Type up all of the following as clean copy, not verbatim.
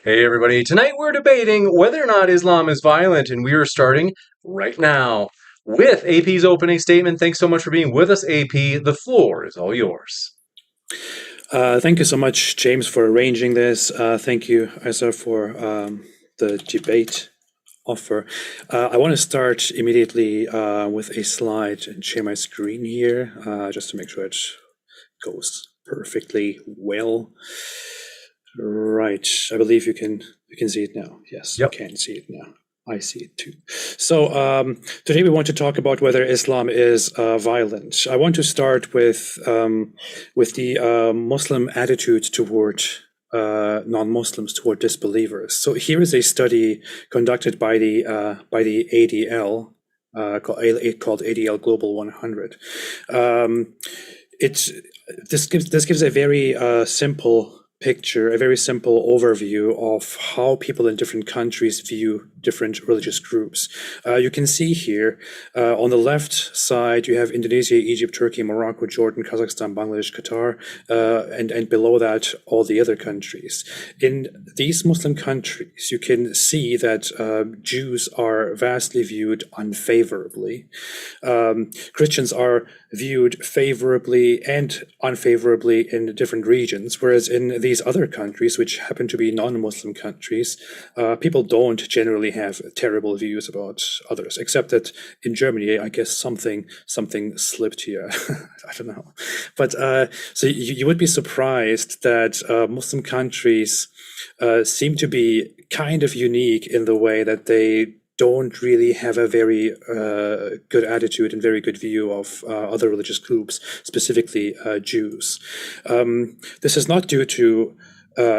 Hey everybody, tonight we're debating whether or not Islam is violent, and we are starting right now with AP's opening statement. Thanks so much for being with us, AP. The floor is all yours. Thank you so much, James, for arranging this. Thank you, Issa, for the debate offer. I want to start immediately with a slide and share my screen here, just to make sure it goes perfectly well. Right, I believe you can see it now. Yes, you Yep. can see it now. I see it too. So today we want to talk about whether Islam is violent. I want to start with the Muslim attitude toward non-Muslims, toward disbelievers. So here is a study conducted by the ADL, called ADL Global 100. This gives a very simple picture, a very simple overview of how people in different countries view different religious groups. You can see here on the left side you have Indonesia, Egypt, Turkey, Morocco, Jordan, Kazakhstan, Bangladesh, Qatar, and below that all the other countries. In these Muslim countries, you can see that Jews are vastly viewed unfavorably. Christians are viewed favorably and unfavorably in different regions, whereas in these other countries, which happen to be non-Muslim countries, people don't generally have terrible views about others, except that in Germany, I guess something slipped here. I don't know. But so you would be surprised that Muslim countries seem to be kind of unique in the way that they don't really have a very good attitude and very good view of other religious groups, specifically Jews. This is not due to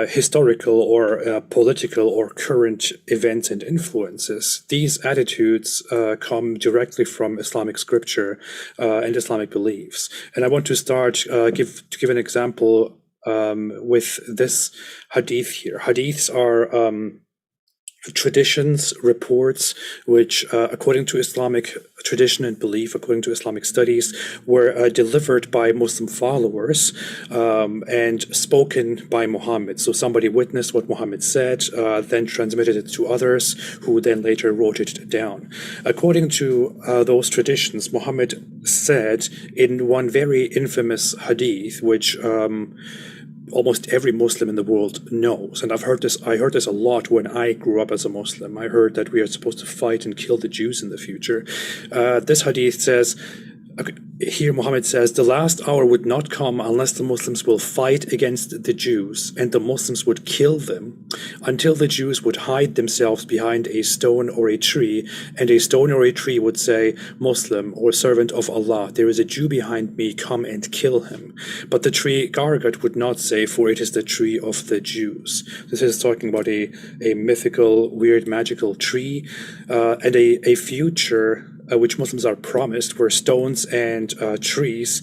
historical or political or current events and influences. These attitudes come directly from Islamic scripture and Islamic beliefs. And I want to start to give an example with this hadith here. Hadiths are traditions, reports, which, according to Islamic tradition and belief, according to Islamic studies, were delivered by Muslim followers and spoken by Muhammad. So somebody witnessed what Muhammad said, then transmitted it to others, who then later wrote it down. According to those traditions, Muhammad said in one very infamous hadith, which almost every Muslim in the world knows. And I heard this a lot when I grew up as a Muslim. I heard that we are supposed to fight and kill the Jews in the future. This hadith says, here Muhammad says, the last hour would not come unless the Muslims will fight against the Jews, and the Muslims would kill them, until the Jews would hide themselves behind a stone or a tree, and a stone or a tree would say, Muslim or servant of Allah, there is a Jew behind me, come and kill him. But the tree Gargat would not say, for it is the tree of the Jews. This is talking about a mythical, weird, magical tree, and a future which Muslims are promised, where stones and trees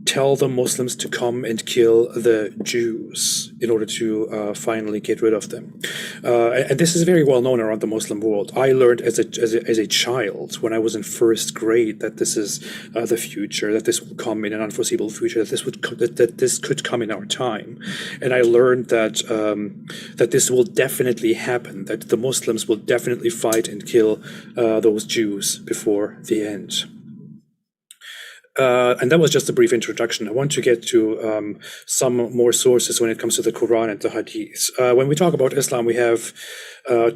tell the Muslims to come and kill the Jews in order to finally get rid of them. And this is very well known around the Muslim world. I learned as a child when I was in first grade that this is the future, that this will come in an unforeseeable future, that this could come in our time. And I learned that that this will definitely happen, that the Muslims will definitely fight and kill those Jews before the end. And that was just a brief introduction. I want to get to some more sources when it comes to the Quran and the Hadith. When we talk about Islam, we have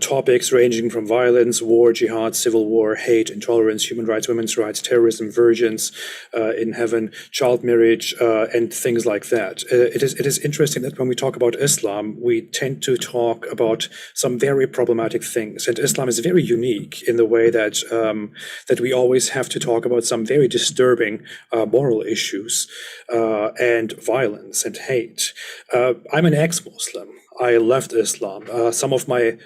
topics ranging from violence, war, jihad, civil war, hate, intolerance, human rights, women's rights, terrorism, virgins in heaven, child marriage, and things like that. It is interesting that when we talk about Islam, we tend to talk about some very problematic things. And Islam is very unique in the way that that we always have to talk about some very disturbing moral issues and violence and hate. I'm an ex-Muslim. I left Islam.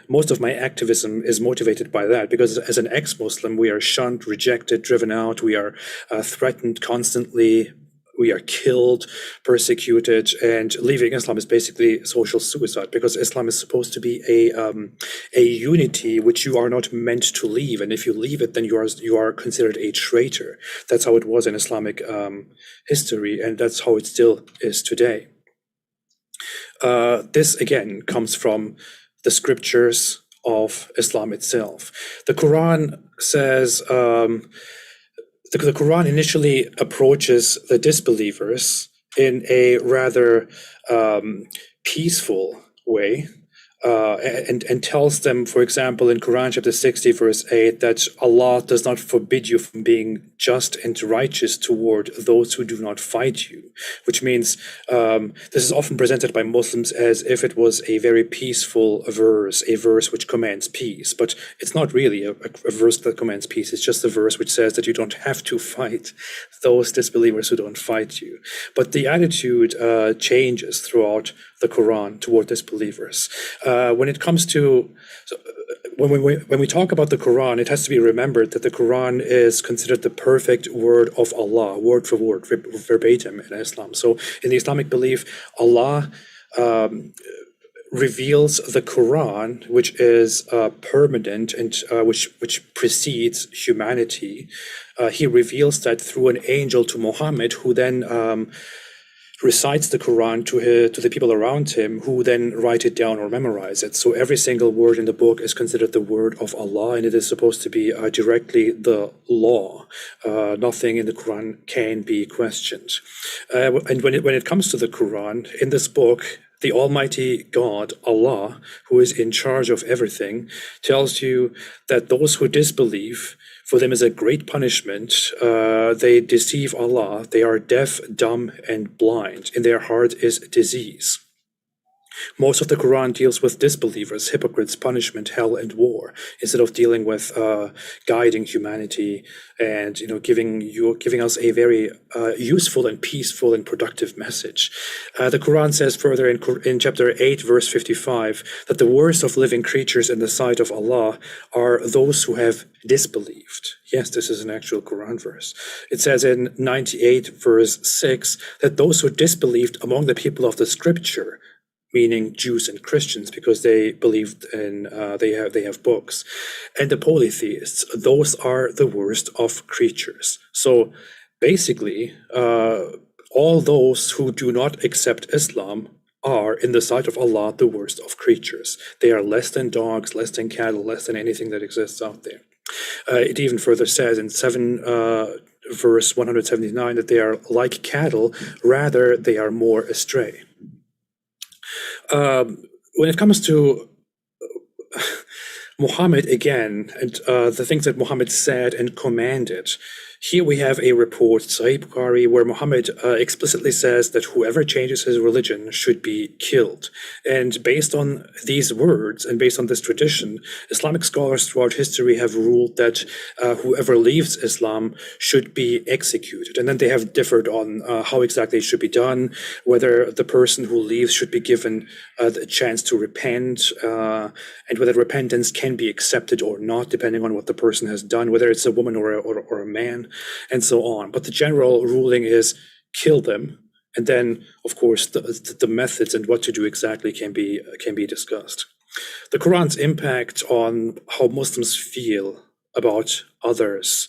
Most of my activism is motivated by that, because as an ex-Muslim, we are shunned, rejected, driven out. We are threatened constantly. We are killed, persecuted, and leaving Islam is basically social suicide, because Islam is supposed to be a unity which you are not meant to leave, and if you leave it, then you are considered a traitor. That's how it was in Islamic history, and that's how it still is today. This again comes from the scriptures of Islam itself. The Quran says, the Quran initially approaches the disbelievers in a rather peaceful way. And tells them, for example, in Quran chapter 60, verse 8, that Allah does not forbid you from being just and righteous toward those who do not fight you, which means this is often presented by Muslims as if it was a very peaceful verse, a verse which commands peace. But it's not really a verse that commands peace. It's just a verse which says that you don't have to fight those disbelievers who don't fight you. But the attitude changes throughout the Quran toward disbelievers. When it comes to when we talk about the Quran, it has to be remembered that the Quran is considered the perfect word of Allah, word for word, verbatim in Islam. So in the Islamic belief, Allah reveals the Quran, which is permanent and which precedes humanity. He reveals that through an angel to Muhammad, who then recites the Quran to the people around him, who then write it down or memorize it. So every single word in the book is considered the word of Allah, and it is supposed to be directly the law. Nothing in the Quran can be questioned. And when it comes to the Quran, in this book, the Almighty God, Allah, who is in charge of everything, tells you that those who disbelieve, for them is a great punishment. They deceive Allah. They are deaf, dumb, and blind. In their heart is disease. Most of the Quran deals with disbelievers, hypocrites, punishment, hell, and war, instead of dealing with guiding humanity and giving us a very useful and peaceful and productive message. The Quran says further in chapter 8, verse 55, that the worst of living creatures in the sight of Allah are those who have disbelieved. Yes, this is an actual Quran verse. It says in 98, verse 6, that those who disbelieved among the people of the scripture, meaning Jews and Christians, because they believed in they have books, and the polytheists, those are the worst of creatures. So basically, all those who do not accept Islam are, in the sight of Allah, the worst of creatures. They are less than dogs, less than cattle, less than anything that exists out there. It even further says in 7 verse 179 that they are like cattle, rather they are more astray. When it comes to Muhammad again, and the things that Muhammad said and commanded, here we have a report, Sahih Bukhari, where Muhammad explicitly says that whoever changes his religion should be killed. And based on these words and based on this tradition, Islamic scholars throughout history have ruled that whoever leaves Islam should be executed. And then they have differed on how exactly it should be done, whether the person who leaves should be given the chance to repent, and whether repentance can be accepted or not, depending on what the person has done, whether it's a woman or a man, and so on. But the general ruling is kill them, and then, of course, the methods and what to do exactly can be discussed. The Quran's impact on how Muslims feel about others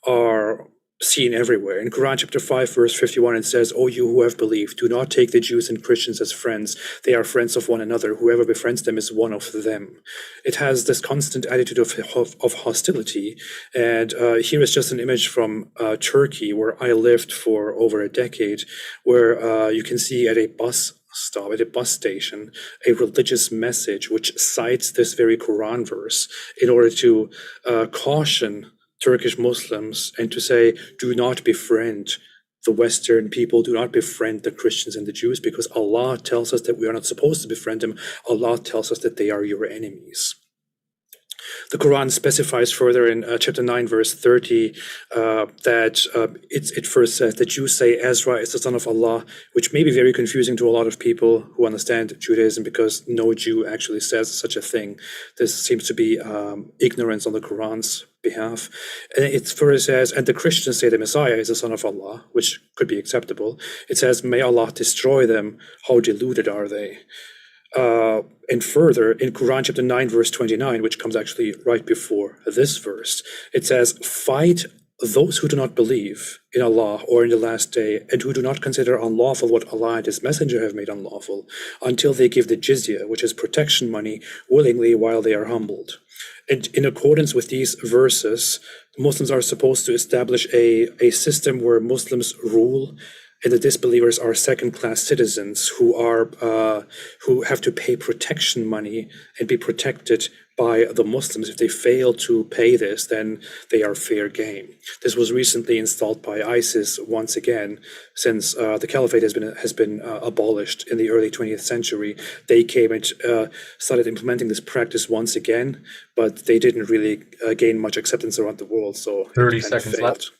are seen everywhere. In Quran chapter 5, verse 51, it says, "O you who have believed, do not take the Jews and Christians as friends. They are friends of one another. Whoever befriends them is one of them." It has this constant attitude of hostility. And here is just an image from Turkey, where I lived for over a decade, where you can see at a bus stop, at a bus station, a religious message which cites this very Quran verse in order to caution Turkish Muslims and to say, do not befriend the Western people, do not befriend the Christians and the Jews, because Allah tells us that we are not supposed to befriend them. Allah tells us that they are your enemies. The Quran specifies further in chapter 9, verse 30, that it first says, the Jews say Ezra is the son of Allah, which may be very confusing to a lot of people who understand Judaism, because no Jew actually says such a thing. This seems to be ignorance on the Quran's behalf. And it further says, and the Christians say the Messiah is the son of Allah, which could be acceptable. It says, may Allah destroy them. How deluded are they? And further, in Quran chapter 9, verse 29, which comes actually right before this verse, it says, fight those who do not believe in Allah or in the last day, and who do not consider unlawful what Allah and His Messenger have made unlawful, until they give the jizya, which is protection money, willingly while they are humbled. And in accordance with these verses, Muslims are supposed to establish a system where Muslims rule, and the disbelievers are second-class citizens who have to pay protection money and be protected by the Muslims. If they fail to pay this, then they are fair game. This was recently installed by ISIS once again, since the caliphate has been abolished in the early 20th century. They came and started implementing this practice once again, but they didn't really gain much acceptance around the world, so 30 seconds left.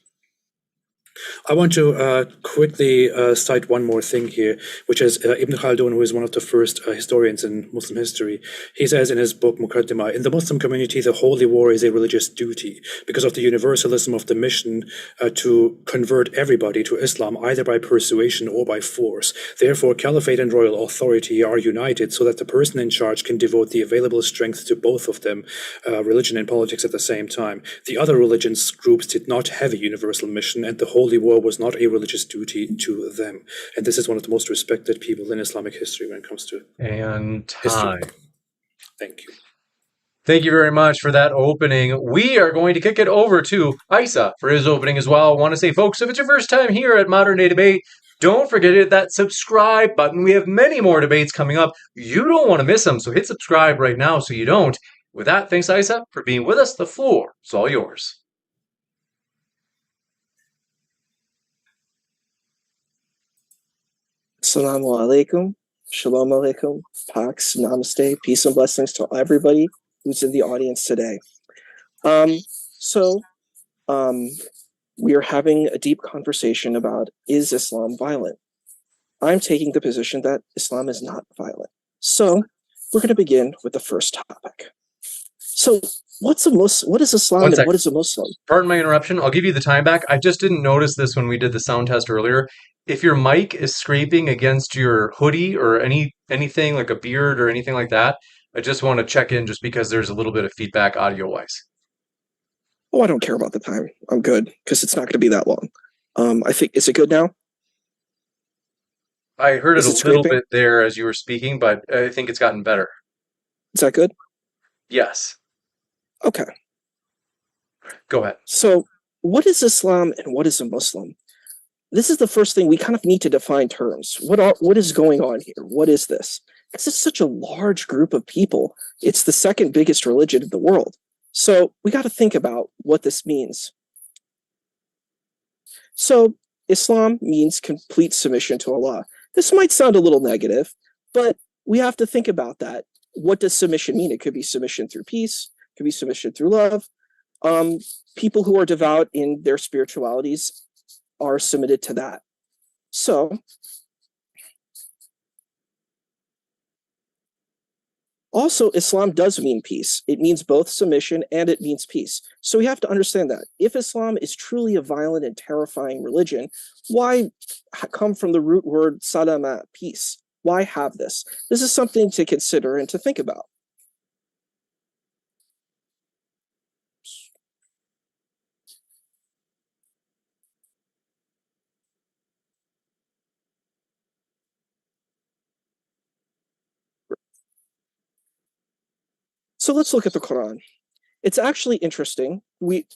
I want to quickly cite one more thing here, which is Ibn Khaldun, who is one of the first historians in Muslim history. He says in his book Muqaddimah, in the Muslim community, the holy war is a religious duty because of the universalism of the mission to convert everybody to Islam, either by persuasion or by force. Therefore, caliphate and royal authority are united so that the person in charge can devote the available strength to both of them, religion and politics at the same time. The other religions groups did not have a universal mission, and the holy war was not a religious duty to them. And this is one of the most respected people in Islamic history when it comes to time. Thank you. Thank you very much for that opening. We are going to kick it over to Issa for his opening as well. I want to say, folks, if it's your first time here at Modern Day Debate, don't forget to hit that subscribe button. We have many more debates coming up. You don't want to miss them, so hit subscribe right now so you don't. With that, thanks, Issa, for being with us. The floor is all yours. Assalamu alaikum, shalom alaikum, pax, namaste, peace and blessings to everybody who's in the audience today. We are having a deep conversation about, is Islam violent? I'm taking the position that Islam is not violent. So we're going to begin with the first topic. So what is Islam and what is a Muslim? Pardon my interruption. I'll give you the time back. I just didn't notice this when we did the sound test earlier. If your mic is scraping against your hoodie or anything like a beard or anything like that, I just want to check in just because there's a little bit of feedback audio-wise. Oh, I don't care about the time. I'm good because it's not going to be that long. I think, is it good now? I heard it a little bit there as you were speaking, but I think it's gotten better. Is that good? Yes. Okay. Go ahead. So what is Islam and what is a Muslim? This is the first thing we kind of need to define terms. What is going on here? What is this? Because it's such a large group of people. It's the second biggest religion in the world. So we got to think about what this means. So Islam means complete submission to Allah. This might sound a little negative, but we have to think about that. What does submission mean? It could be submission through peace, it could be submission through love. People who are devout in their spiritualities are submitted to that. So also, Islam does mean peace. It means both submission and it means peace. So we have to understand that. If Islam is truly a violent and terrifying religion, why come from the root word salama, peace? Why have this? This is something to consider and to think about. So let's look at the Quran. It's actually interesting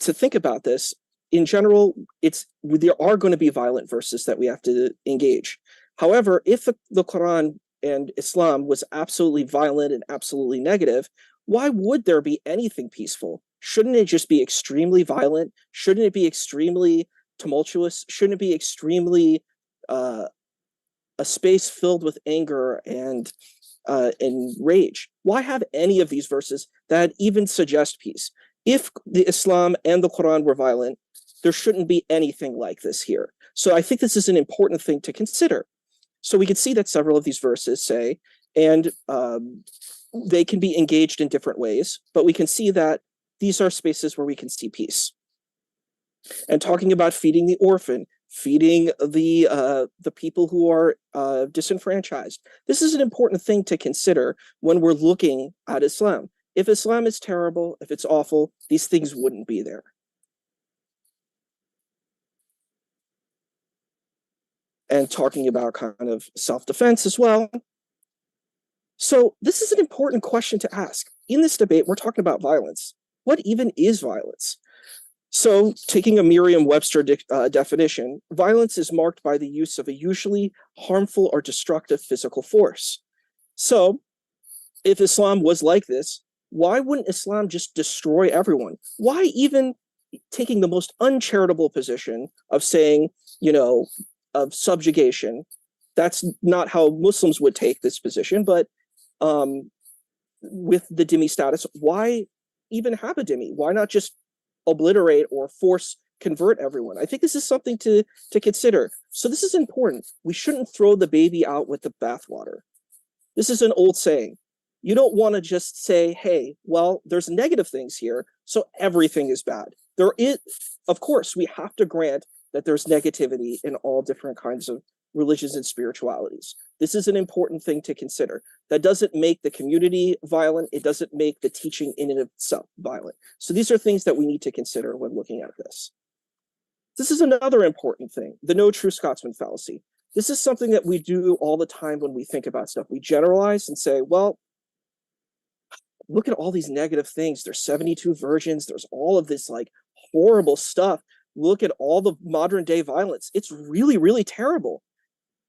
to think about this. In general, there are going to be violent verses that we have to engage. However, if the Quran and Islam was absolutely violent and absolutely negative, why would there be anything peaceful? Shouldn't it just be extremely violent? Shouldn't it be extremely tumultuous? Shouldn't it be extremely a space filled with anger and rage? Why have any of these verses that even suggest peace? If the Islam and the Quran were violent, there shouldn't be anything like this here. So I think this is an important thing to consider. So we can see that several of these verses say, and they can be engaged in different ways, but we can see that these are spaces where we can see peace. And talking about feeding the orphan, feeding the people who are disenfranchised. This is an important thing to consider when we're looking at Islam. If Islam is terrible, if it's awful, these things wouldn't be there. and talking about kind of self-defense as well. So this is an important question to ask. In this debate, we're talking about violence. What even is violence? So taking a Merriam-Webster definition, violence is marked by the use of a usually harmful or destructive physical force. So if Islam was like this, why wouldn't Islam just destroy everyone? Why even taking the most uncharitable position of saying, of subjugation? That's not how Muslims would take this position, but with the dhimmi status, why even have a dhimmi? Why not just obliterate or force convert everyone? I think this is something to consider. So this is important. We shouldn't throw the baby out with the bathwater. This is an old saying. You don't want to just say, hey, well, there's negative things here, so everything is bad. There is, of course, we have to grant that there's negativity in all different kinds of religions and spiritualities. This is an important thing to consider. That doesn't make the community violent. It doesn't make the teaching in and of itself violent. So these are things that we need to consider when looking at this. This is another important thing, the no true Scotsman fallacy. This is something that we do all the time when we think about stuff. We generalize and say, well, look at all these negative things. There's 72 virgins. There's all of this like horrible stuff. Look at all the modern day violence. It's really, really terrible.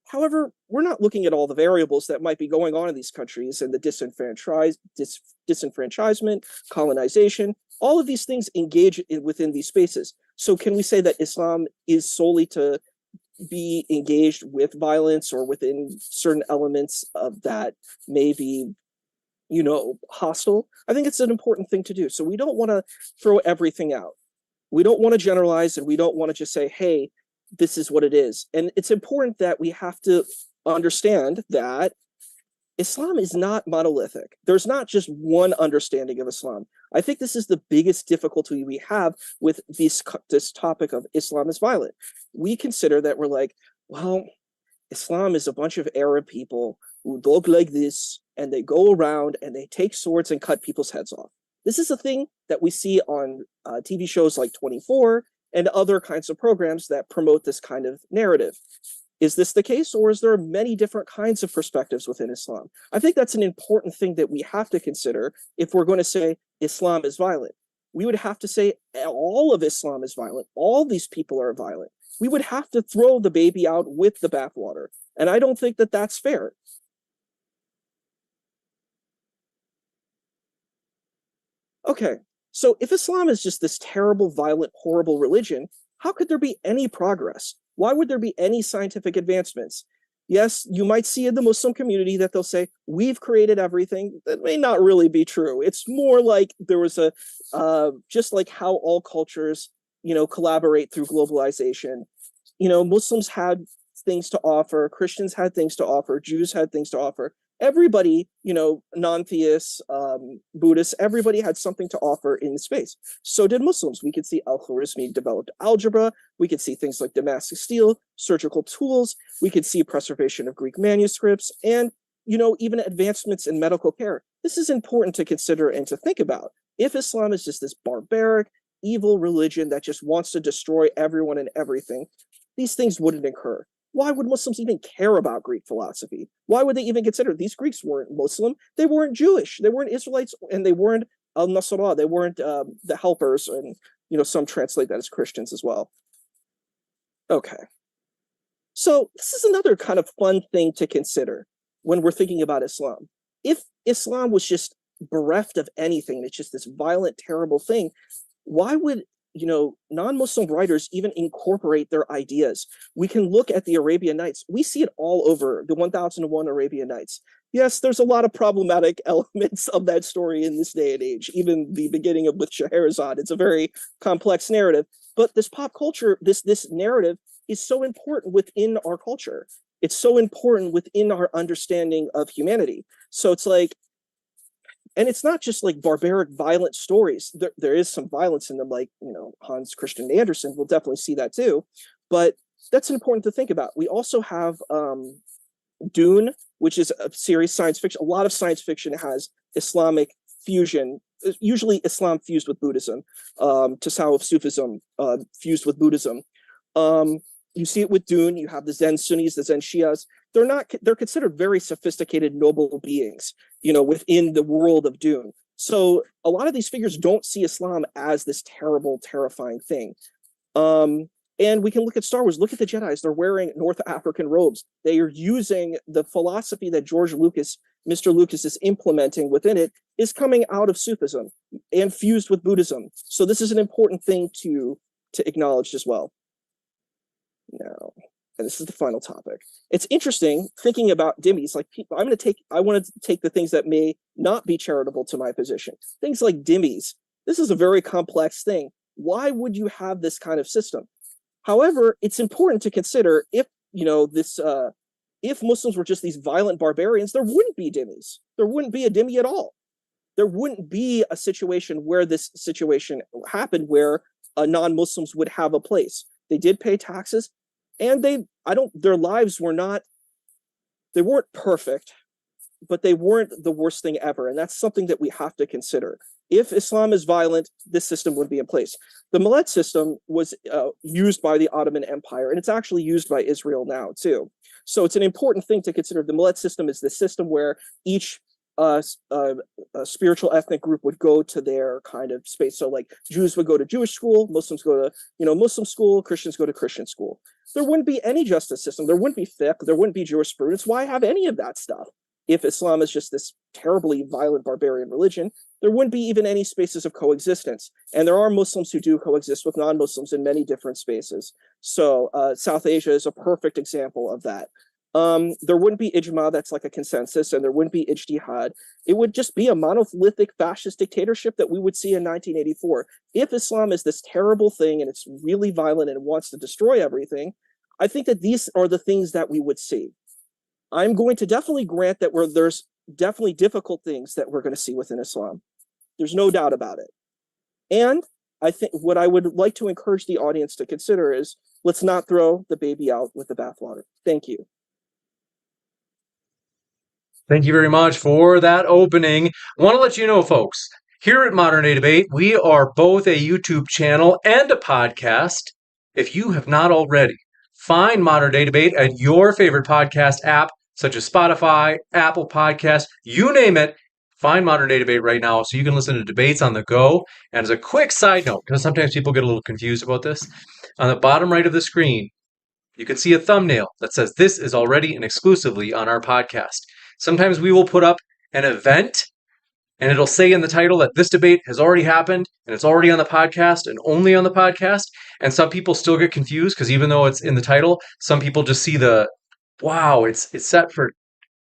However, we're not looking at all the variables that might be going on in these countries and the disenfranchisement, colonization, all of these things engage within these spaces. So can we say that Islam is solely to be engaged with violence or within certain elements of that may be, hostile? I think it's an important thing to do. So we don't want to throw everything out. We don't want to generalize, and we don't want to just say, hey, this is what it is. And it's important that we have to understand that Islam is not monolithic. There's not just one understanding of Islam. I think this is the biggest difficulty we have with this topic of Islam is violent. We consider that we're like, well, Islam is a bunch of Arab people who look like this, and they go around and they take swords and cut people's heads off. This is a thing that we see on TV shows like 24 and other kinds of programs that promote this kind of narrative. Is this the case, or is there many different kinds of perspectives within Islam? I think that's an important thing that we have to consider if we're going to say Islam is violent. We would have to say all of Islam is violent. All these people are violent. We would have to throw the baby out with the bathwater. And I don't think that that's fair. Okay, so if Islam is just this terrible, violent, horrible religion, how could there be any progress? Why would there be any scientific advancements? Yes, you might see in the Muslim community that they'll say, we've created everything. That may not really be true. It's more like there was just like how all cultures, collaborate through globalization. Muslims had things to offer, Christians had things to offer, Jews had things to offer. Everybody, non-theists, Buddhists, everybody had something to offer in the space. So did Muslims. We could see Al-Khwarizmi developed algebra. We could see things like Damascus steel, surgical tools. We could see preservation of Greek manuscripts and, even advancements in medical care. This is important to consider and to think about. If Islam is just this barbaric, evil religion that just wants to destroy everyone and everything, these things wouldn't occur. Why would Muslims even care about Greek philosophy? Why would they even consider it? These Greeks weren't Muslim. They weren't Jewish. They weren't Israelites, and they weren't al-Nasara. They weren't the helpers, and some translate that as Christians as well. Okay. So this is another kind of fun thing to consider when we're thinking about Islam. If Islam was just bereft of anything, it's just this violent, terrible thing, why would non-Muslim writers even incorporate their ideas? We can look at the Arabian Nights. We see it all over the 1001 Arabian Nights. Yes, there's a lot of problematic elements of that story in this day and age. Even the beginning with Scheherazade, it's a very complex narrative. But this pop culture, this narrative is so important within our culture. It's so important within our understanding of humanity. So it's like, and it's not just like barbaric, violent stories. There is some violence in them, like, Hans Christian Andersen will definitely see that too. But that's important to think about. We also have Dune, which is a series science fiction. A lot of science fiction has Islamic fusion, usually Islam fused with Buddhism, Tasawwuf Sufism fused with Buddhism. You see it with Dune. You have the Zen Sunnis, the Zen Shias. They're considered very sophisticated, noble beings, within the world of Dune. So a lot of these figures don't see Islam as this terrible, terrifying thing. And we can look at Star Wars. Look at the Jedis. They're wearing North African robes. They are using the philosophy that Mr. Lucas is implementing within it, is coming out of Sufism and fused with Buddhism. So this is an important thing to acknowledge as well. Now, and this is the final topic. It's interesting thinking about dhimmis. Like, I want to take the things that may not be charitable to my position. Things like dhimmis. This is a very complex thing. Why would you have this kind of system? However, it's important to consider if Muslims were just these violent barbarians, there wouldn't be dhimmis. There wouldn't be a dhimmi at all. There wouldn't be a situation where this situation happened where non-Muslims would have a place. They did pay taxes, and their lives weren't perfect, but they weren't the worst thing ever. And that's something that we have to consider. If Islam is violent, this system would be in place. The millet system was used by the Ottoman Empire, and it's actually used by Israel now too. So it's an important thing to consider. The millet system is the system where each spiritual ethnic group would go to their kind of space. So like Jews would go to Jewish school, Muslims go to Muslim school, Christians go to Christian school. There wouldn't be any justice system. There wouldn't be fiqh. There wouldn't be jurisprudence. Why have any of that stuff? If Islam is just this terribly violent barbarian religion, there wouldn't be even any spaces of coexistence. And there are Muslims who do coexist with non-Muslims in many different spaces. So South Asia is a perfect example of that. There wouldn't be ijma, that's like a consensus, and there wouldn't be ijtihad. It would just be a monolithic fascist dictatorship that we would see in 1984. If Islam is this terrible thing and it's really violent and wants to destroy everything, I think that these are the things that we would see. I'm going to definitely grant that there's definitely difficult things that we're going to see within Islam. There's no doubt about it. And I think what I would like to encourage the audience to consider is, let's not throw the baby out with the bathwater. Thank you. Thank you very much for that opening. Want to let you know, folks, here at Modern Day Debate, we are both a YouTube channel and a podcast. If you have not already, find Modern Day Debate at your favorite podcast app, such as Spotify, Apple Podcasts, you name it. Find Modern Day Debate right now so you can listen to debates on the go. And as a quick side note, because sometimes people get a little confused about this, on the bottom right of the screen, you can see a thumbnail that says this is already and exclusively on our podcast. Sometimes we will put up an event and it'll say in the title that this debate has already happened and it's already on the podcast and only on the podcast. And some people still get confused because even though it's in the title, some people just see it's set for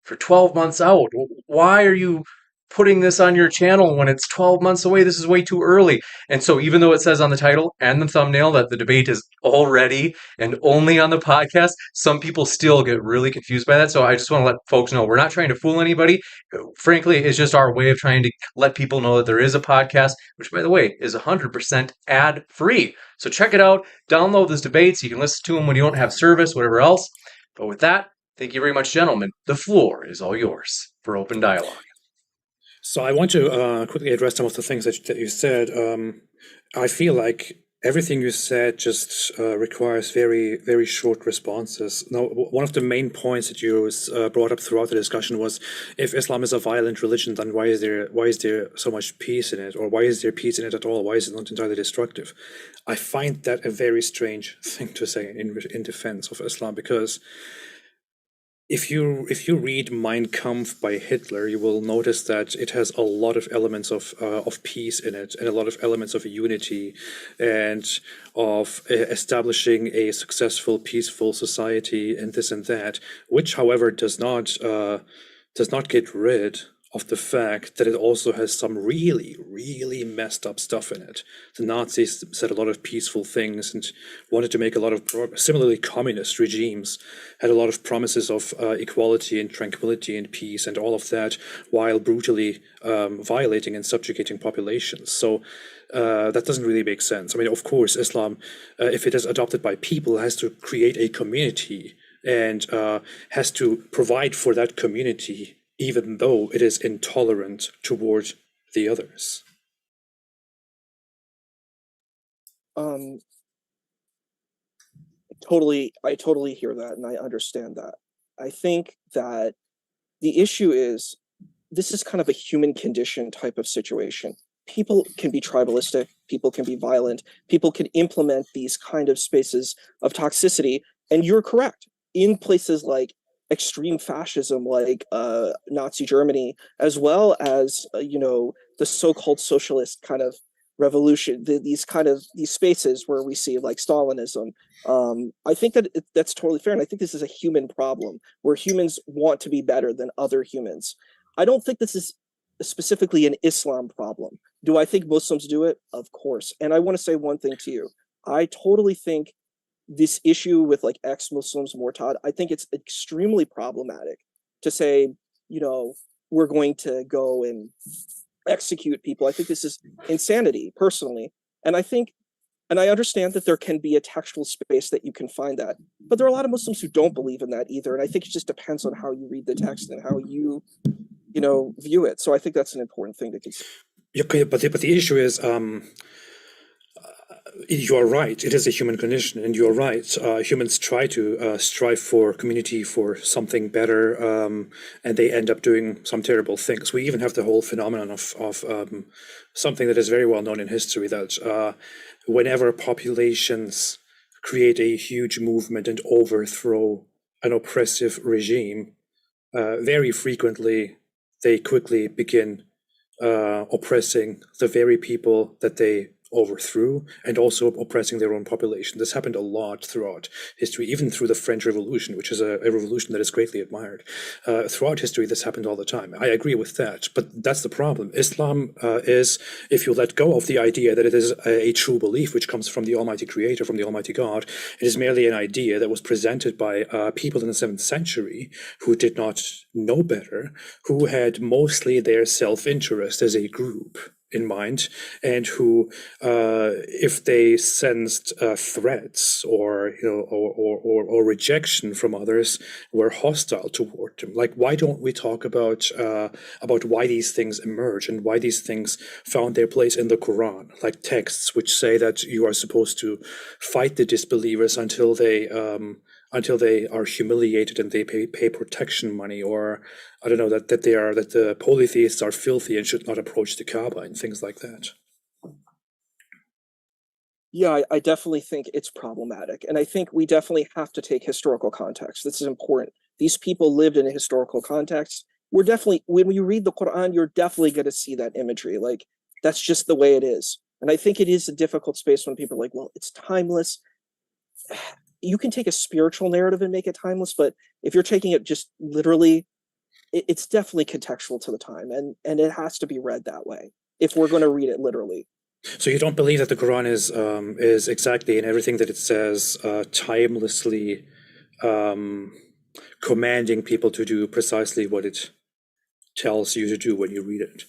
12 months out. Why are you putting this on your channel when it's 12 months away? This is way too early. And so even though it says on the title and the thumbnail that the debate is already and only on the podcast, some people still get really confused by that. So I just want to let folks know we're not trying to fool anybody. Frankly, it's just our way of trying to let people know that there is a podcast, which, by the way, is 100% ad-free. So check it out. Download those debates. You can listen to them when you don't have service, whatever else. But with that, thank you very much, gentlemen. The floor is all yours for open dialogue. So I want to quickly address some of the things that you said. I feel like everything you said just requires very, very short responses. Now, one of the main points that you brought up throughout the discussion was, if Islam is a violent religion, then why is there so much peace in it, or why is there peace in it at all? Why is it not entirely destructive? I find that a very strange thing to say in defense of Islam, because if you read Mein Kampf by Hitler, you will notice that it has a lot of elements of peace in it, and a lot of elements of unity, and of establishing a successful, peaceful society, and this and that. Which, however, does not get rid of the fact that it also has some really, really messed up stuff in it. The Nazis said a lot of peaceful things and wanted to make a lot of similarly, communist regimes had a lot of promises of equality and tranquility and peace and all of that, while brutally violating and subjugating populations. So that doesn't really make sense. I mean, of course, Islam, if it is adopted by people, has to create a community and has to provide for that community, even though it is intolerant toward the others. I totally hear that, and I understand that. I think that the issue is this is kind of a human condition type of situation. People can be tribalistic, people can be violent, people can implement these kind of spaces of toxicity. And you're correct. In places like extreme fascism, like Nazi Germany, as well as the so-called socialist kind of revolution, these spaces where we see like Stalinism. I think that that's totally fair, and I think this is a human problem where humans want to be better than other humans. I don't think this is specifically an Islam problem. Do I think Muslims do it? Of course. And I want to say one thing to you. I totally think this issue with like ex-Muslims, Mortad, I think it's extremely problematic to say, we're going to go and execute people. I think this is insanity, personally. And I understand that there can be a textual space that you can find that, but there are a lot of Muslims who don't believe in that either. And I think it just depends on how you read the text and how you view it. So I think that's an important thing to consider. Okay, but the issue is, you are right. It is a human condition, and you are right. Humans try to strive for community, for something better, and they end up doing some terrible things. We even have the whole phenomenon of something that is very well known in history, that whenever populations create a huge movement and overthrow an oppressive regime, very frequently they quickly begin oppressing the very people that they overthrew, and also oppressing their own population. This happened a lot throughout history, even through the French Revolution, which is a revolution that is greatly admired. Throughout history, this happened all the time. I agree with that, but that's the problem. Islam is, if you let go of the idea that it is a true belief which comes from the Almighty Creator, from the Almighty God, it is merely an idea that was presented by people in the 7th century who did not know better, who had mostly their self-interest as a group in mind, and who, if they sensed threats or rejection from others, were hostile toward them. Like, why don't we talk about why these things emerge and why these things found their place in the Quran, like texts which say that you are supposed to fight the disbelievers until they are humiliated and they pay protection money, or I don't know, that the polytheists are filthy and should not approach the Kaaba and things like that. Yeah, I definitely think it's problematic. And I think we definitely have to take historical context. This is important. These people lived in a historical context. We're definitely, when you read the Quran, you're definitely going to see that imagery. Like, that's just the way it is. And I think it is a difficult space when people are like, well, it's timeless. You can take a spiritual narrative and make it timeless, but if you're taking it just literally, it's definitely contextual to the time, and it has to be read that way if we're going to read it literally. So you don't believe that the Quran is exactly in everything that it says, timelessly commanding people to do precisely what it tells you to do when you read it?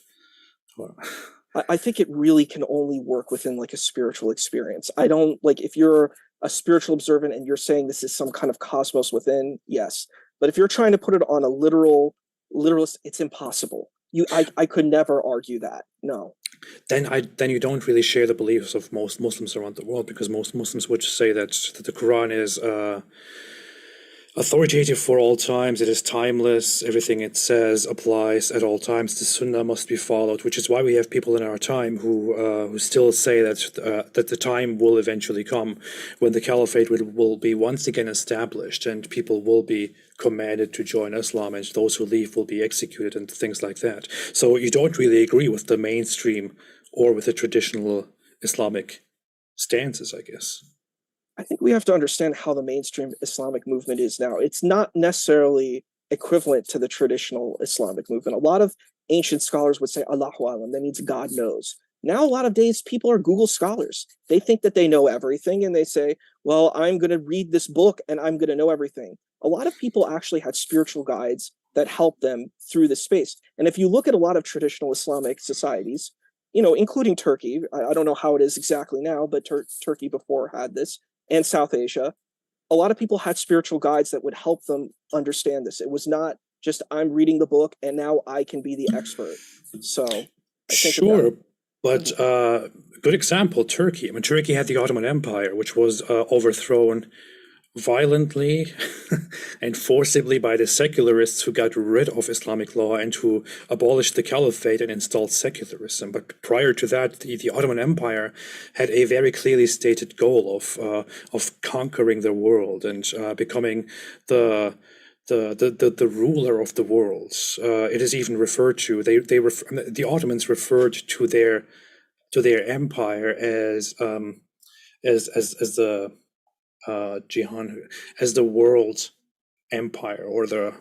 I think it really can only work within like a spiritual experience. I don't like, if you're a spiritual observant and you're saying this is some kind of cosmos within, yes. But if you're trying to put it on a literalist, it's impossible. I could never argue that. No. Then you don't really share the beliefs of most Muslims around the world, because most Muslims would say that the Quran is authoritative for all times. It is timeless. Everything it says applies at all times. The Sunnah must be followed, which is why we have people in our time who still say that the time will eventually come when the caliphate will be once again established, and people will be commanded to join Islam, and those who leave will be executed and things like that. So you don't really agree with the mainstream or with the traditional Islamic stances, I guess. I think we have to understand how the mainstream Islamic movement is now. It's not necessarily equivalent to the traditional Islamic movement. A lot of ancient scholars would say Allahu Alam, that means God knows. Now, a lot of days, people are Google scholars. They think that they know everything, and they say, well, I'm going to read this book and I'm going to know everything. A lot of people actually had spiritual guides that helped them through this space. And if you look at a lot of traditional Islamic societies, including Turkey, I don't know how it is exactly now, but Turkey before had this, and South Asia, a lot of people had spiritual guides that would help them understand this. It was not just, I'm reading the book and now I can be the expert. So I think sure, but good example, Turkey. I mean, Turkey had the Ottoman Empire, which was overthrown violently and forcibly by the secularists who got rid of Islamic law and who abolished the caliphate and installed secularism. But prior to that, the Ottoman Empire had a very clearly stated goal of conquering the world and becoming the ruler of the world. It is even referred to. The Ottomans referred to their empire as the Jihan, as the world empire or the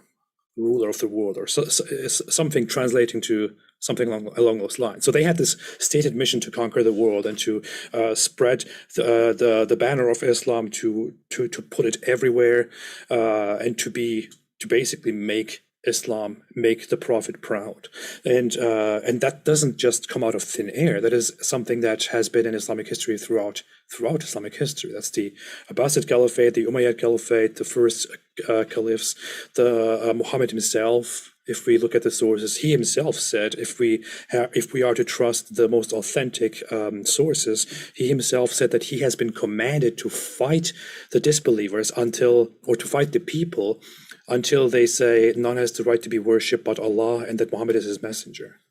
ruler of the world, or something translating to something along those lines. So they had this stated mission to conquer the world and to spread the banner of Islam, to put it everywhere, and to basically make Islam, make the Prophet proud. And that doesn't just come out of thin air. That is something that has been in Islamic history throughout Islamic history. That's the Abbasid Caliphate, the Umayyad Caliphate, the first caliphs, the Muhammad himself. If we look at the sources, he himself said, if we are to trust the most authentic sources, he himself said that he has been commanded to fight the disbelievers to fight the people until they say none has the right to be worshipped but Allah, and that Muhammad is his messenger.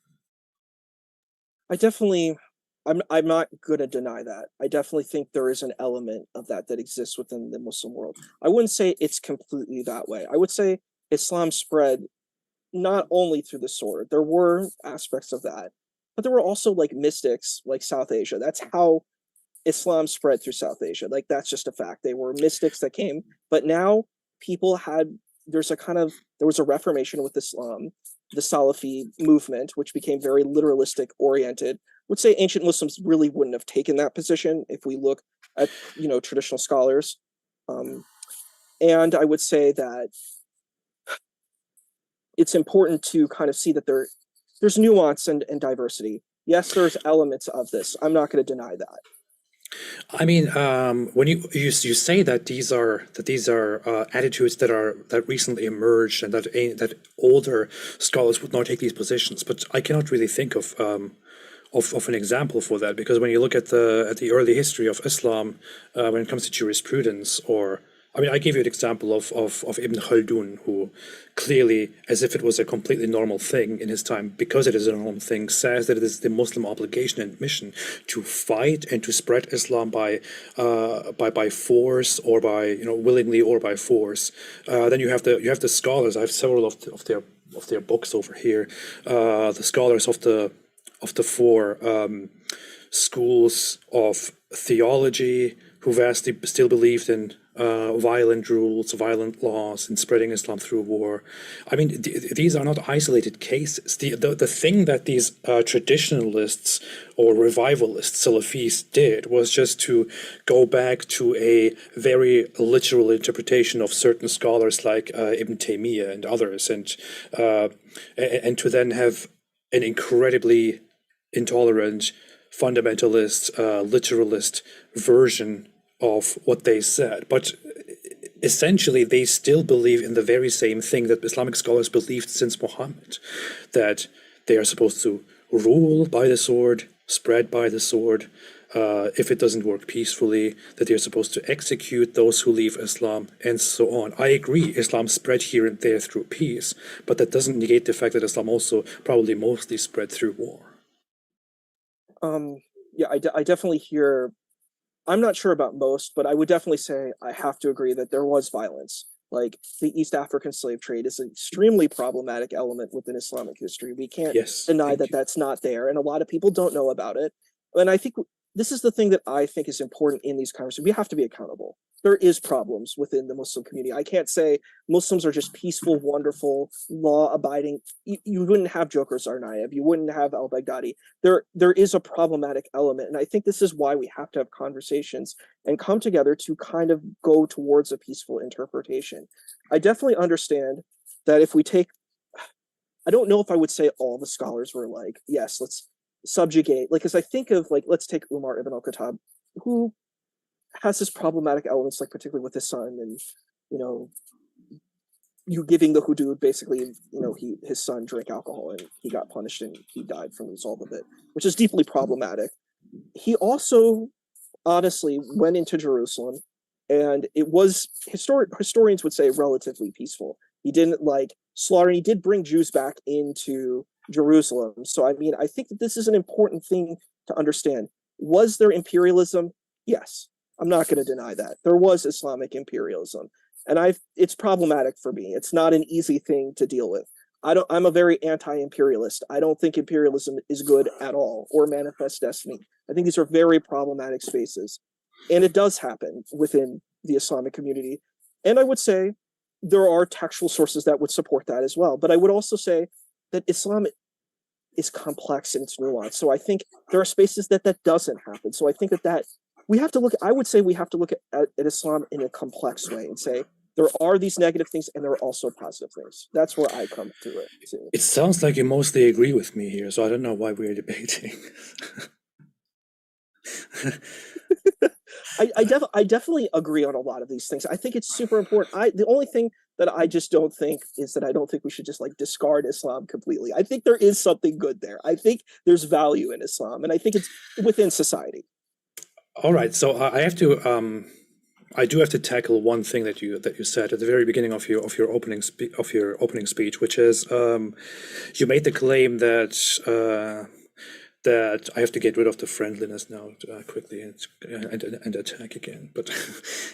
I'm not going to deny that. I definitely think there is an element of that exists within the Muslim world. I wouldn't say it's completely that way. I would say Islam spread not only through the sword. There were aspects of that, but there were also like mystics, like South Asia. That's how Islam spread through South Asia. Like, that's just a fact. They were mystics that came, but now there was a reformation with Islam, the Salafi movement, which became very literalistic oriented. I would say ancient Muslims really wouldn't have taken that position if we look at, traditional scholars. And I would say that it's important to kind of see that there's nuance and diversity. Yes, there's elements of this. I'm not going to deny that. I mean, when you say that these are attitudes that recently emerged and that older scholars would not take these positions, but I cannot really think of an example for that, because when you look at the early history of Islam, when it comes to jurisprudence, I gave you an example of Ibn Khaldun, who clearly, as if it was a completely normal thing in his time, because it is a normal thing, says that it is the Muslim obligation and mission to fight and to spread Islam by force, or by willingly or by force. Then you have the scholars. I have several of their books over here. The scholars of the four schools of theology, who vastly still believed in violent rules, violent laws, and spreading Islam through war. I mean, these are not isolated cases. The thing that these traditionalists or revivalists, Salafis, did was just to go back to a very literal interpretation of certain scholars like Ibn Taymiyyah and others, and to then have an incredibly intolerant, fundamentalist, literalist version of what they said. But essentially, they still believe in the very same thing that Islamic scholars believed since Muhammad, that they are supposed to rule by the sword, spread by the sword, if it doesn't work peacefully, that they're supposed to execute those who leave Islam, and so on. I agree, Islam spread here and there through peace, but that doesn't negate the fact that Islam also probably mostly spread through war. Yeah, I definitely hear. I'm not sure about most, but I would definitely say I have to agree that there was violence. Like, the East African slave trade is an extremely problematic element within Islamic history. We can't deny that that's not there, and a lot of people don't know about it. And I think this is the thing that I think is important in these conversations. We have to be accountable. There is problems within the Muslim community. I can't say Muslims are just peaceful, wonderful, law-abiding. You wouldn't have Joker Tsarnaev. You wouldn't have al-Baghdadi. There is a problematic element, and I think this is why we have to have conversations and come together to kind of go towards a peaceful interpretation. I definitely understand that if we take, I don't know if I would say all the scholars were like, yes, let's subjugate, like, because I think of, like, let's take Umar ibn al-Khattab, who has this problematic elements, like particularly with his son, and you giving the hudud, basically, his son drank alcohol and he got punished and he died from the result of it, which is deeply problematic. He also honestly went into Jerusalem and it was historians would say relatively peaceful. He didn't like slaughter. He did bring Jews back into Jerusalem. So I mean, I think that this is an important thing to understand. Was there imperialism? Yes, I'm not going to deny that there was Islamic imperialism, and it's problematic for me. It's not an easy thing to deal with. I'm a very anti-imperialist. I don't think imperialism is good at all or manifest destiny. I think these are very problematic spaces. And it does happen within the Islamic community. And I would say there are textual sources that would support that as well. But I would also say that Islam is complex in its nuance. So I think there are spaces that doesn't happen. So I think that we have to look, I would say we have to look at Islam in a complex way and say, there are these negative things and there are also positive things. That's where I come to it. It sounds like you mostly agree with me here, so I don't know why we're debating. I definitely agree on a lot of these things. I think it's super important. The only thing that I just don't think is that I don't think we should just like discard Islam completely. I think there is something good there. I think there's value in Islam, and I think it's within society. All right, so I do have to tackle one thing that you said at the very beginning of your opening speech, which is you made the claim that that I have to get rid of the friendliness now quickly and attack again. But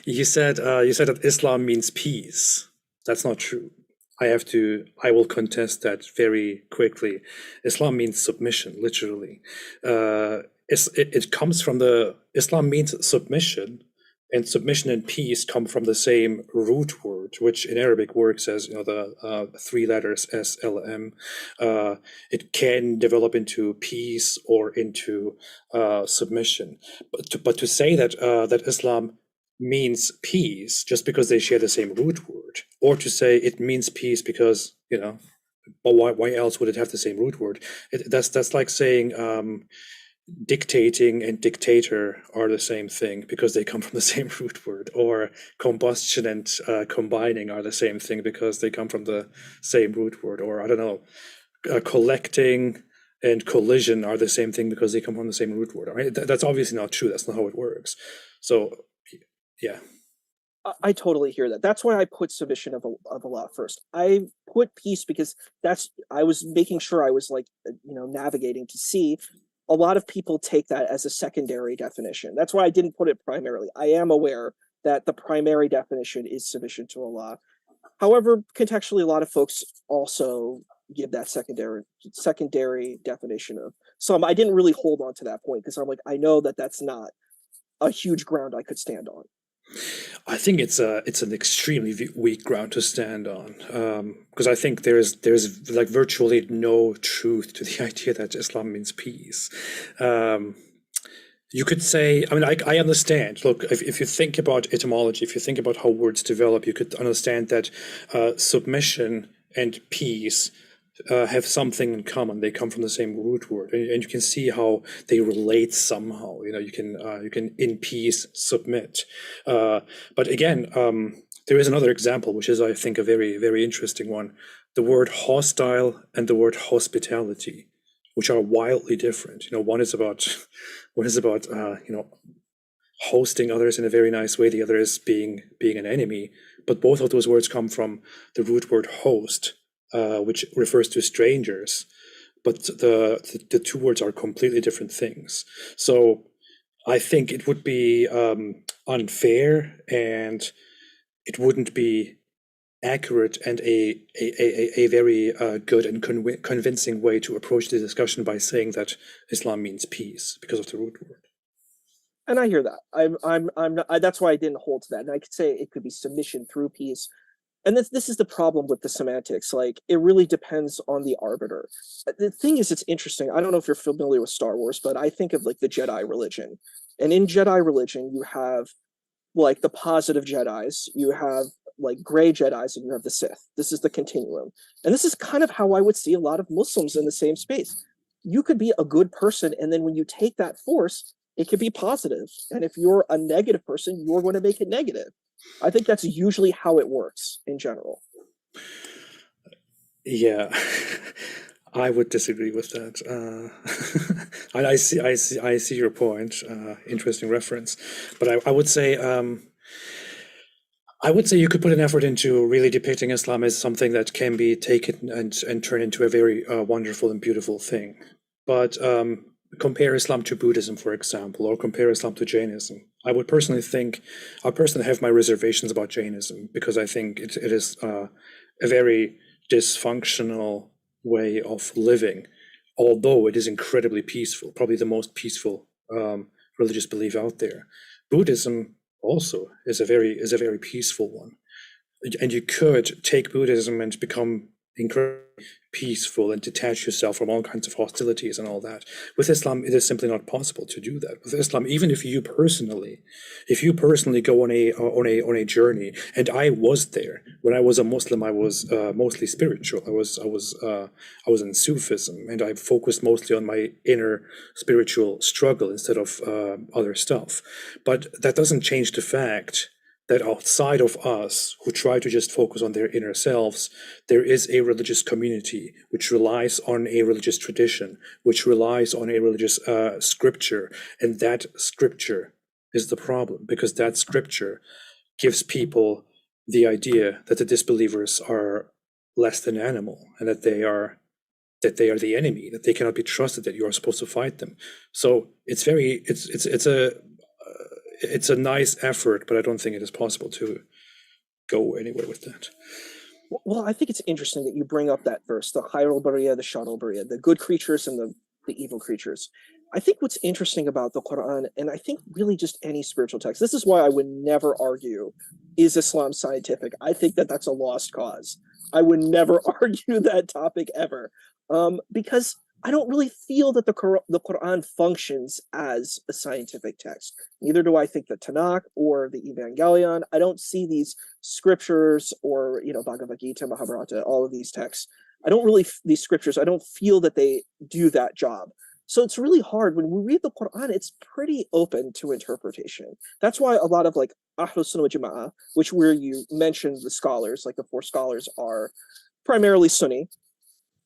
you said that Islam means peace. That's not true. I will contest that very quickly. Islam means submission, literally. It comes from Islam means submission. And submission and peace come from the same root word, which in Arabic works as the three letters SLM. It can develop into peace or into submission. But to say that that Islam means peace just because they share the same root word, or to say it means peace because but why else would it have the same root word? That's like saying dictating and dictator are the same thing because they come from the same root word, or combustion and combining are the same thing because they come from the same root word, or I don't know, collecting and collision are the same thing because they come from the same root word. I mean, that's obviously not true. That's not how it works. So, yeah. I totally hear that. That's why I put submission of Allah first. I put peace because I was making sure I was like, navigating to see. A lot of people take that as a secondary definition. That's why I didn't put it primarily. I am aware that the primary definition is submission to Allah. However, contextually, a lot of folks also give that secondary definition of some. I didn't really hold on to that point because I'm like, I know that that's not a huge ground I could stand on. I think it's an extremely weak ground to stand on, because I think there's like virtually no truth to the idea that Islam means peace. You could say, I mean, I understand. Look, if you think about etymology, if you think about how words develop, you could understand that submission and peace have something in common. They come from the same root word, and you can see how they relate somehow. You can in peace submit. But again, there is another example, which is, I think, a very, very interesting one. The word hostile and the word hospitality, which are wildly different. One is about hosting others in a very nice way. The other is being an enemy. But both of those words come from the root word host, which refers to strangers, but the two words are completely different things. So I think it would be unfair, and it wouldn't be accurate and a very good and convincing way to approach the discussion by saying that Islam means peace because of the root word. And I hear that. I'm not, that's why I didn't hold to that. And I could say it could be submission through peace. And this is the problem with the semantics. Like, it really depends on the arbiter. The thing is, it's interesting. I don't know if you're familiar with Star Wars, but I think of like the Jedi religion. And in Jedi religion, you have like the positive Jedis, you have like gray Jedis, and you have the Sith. This is the continuum. And this is kind of how I would see a lot of Muslims in the same space. You could be a good person, and then when you take that force, it could be positive. And if you're a negative person, you're going to make it negative. I think that's usually how it works in general. Yeah, I would disagree with that. I see your point. Interesting reference, but I would say I would say you could put an effort into really depicting Islam as something that can be taken and turned into a very wonderful and beautiful thing. But compare Islam to Buddhism, for example, or compare Islam to Jainism. I personally have my reservations about Jainism because I think it is a very dysfunctional way of living, although it is incredibly peaceful, probably the most peaceful religious belief out there. Buddhism also is a very peaceful one, and you could take Buddhism and become incredibly peaceful and detach yourself from all kinds of hostilities and all that. With Islam, it is simply not possible to do that. With Islam, even if you personally go on a journey, and I was there when I was a Muslim, I was mostly spiritual. I was in Sufism, and I focused mostly on my inner spiritual struggle instead of other stuff. But that doesn't change the fact that outside of us, who try to just focus on their inner selves, there is a religious community which relies on a religious tradition, which relies on a religious scripture. And that scripture is the problem, because that scripture gives people the idea that the disbelievers are less than animal, and that they are the enemy, that they cannot be trusted, that you are supposed to fight them. So it's a nice effort, but I don't think it is possible to go anywhere with that. Well, I think it's interesting that you bring up that verse, the Khairul Bariya, the Sharul Bariya, the good creatures and the evil creatures. I think what's interesting about the Quran, and I think really just any spiritual text, this is why I would never argue, is Islam scientific? I think that that's a lost cause. I would never argue that topic ever, because I don't really feel that the Quran functions as a scientific text. Neither do I think the Tanakh or the Evangelion. I don't see these scriptures or, Bhagavad Gita, Mahabharata, all of these texts. These scriptures, I don't feel that they do that job. So it's really hard. When we read the Quran, it's pretty open to interpretation. That's why a lot of like Ahlus Sunnah wal Jama'ah, which where you mentioned the scholars, like the four scholars are primarily Sunni.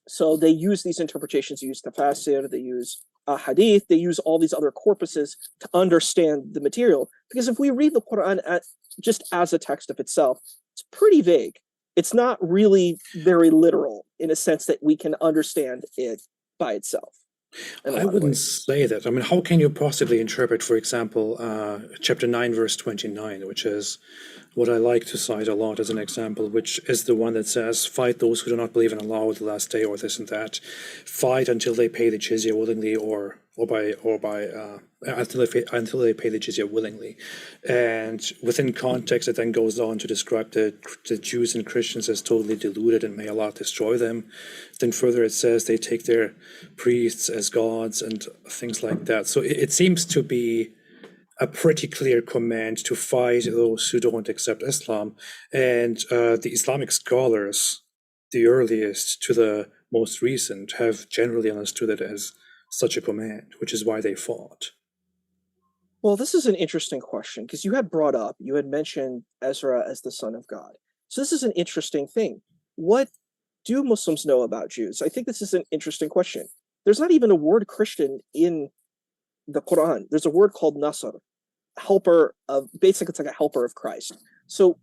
So they use these interpretations, they use tafsir, they use hadith, they use all these other corpuses to understand the material. Because if we read the Quran just as a text of itself, it's pretty vague. It's not really very literal in a sense that we can understand it by itself. I wouldn't say that. I mean, how can you possibly interpret, for example, chapter 9, verse 29, which is what I like to cite a lot as an example, which is the one that says, fight those who do not believe in Allah or the last day or this and that. Fight until they pay the jizya willingly or until they pay the jizya willingly. And within context, it then goes on to describe the Jews and Christians as totally deluded and may Allah destroy them. Then further it says they take their priests as gods and things like that. So it seems to be a pretty clear command to fight those who don't accept Islam. And the Islamic scholars, the earliest to the most recent, have generally understood it as such a command, which is why they fought. Well, this is an interesting question because you had mentioned Ezra as the son of God. So this is an interesting thing. What do Muslims know about Jews? I think this is an interesting question. There's not even a word Christian in the Quran. There's a word called Nasr, basically it's like a helper of Christ. So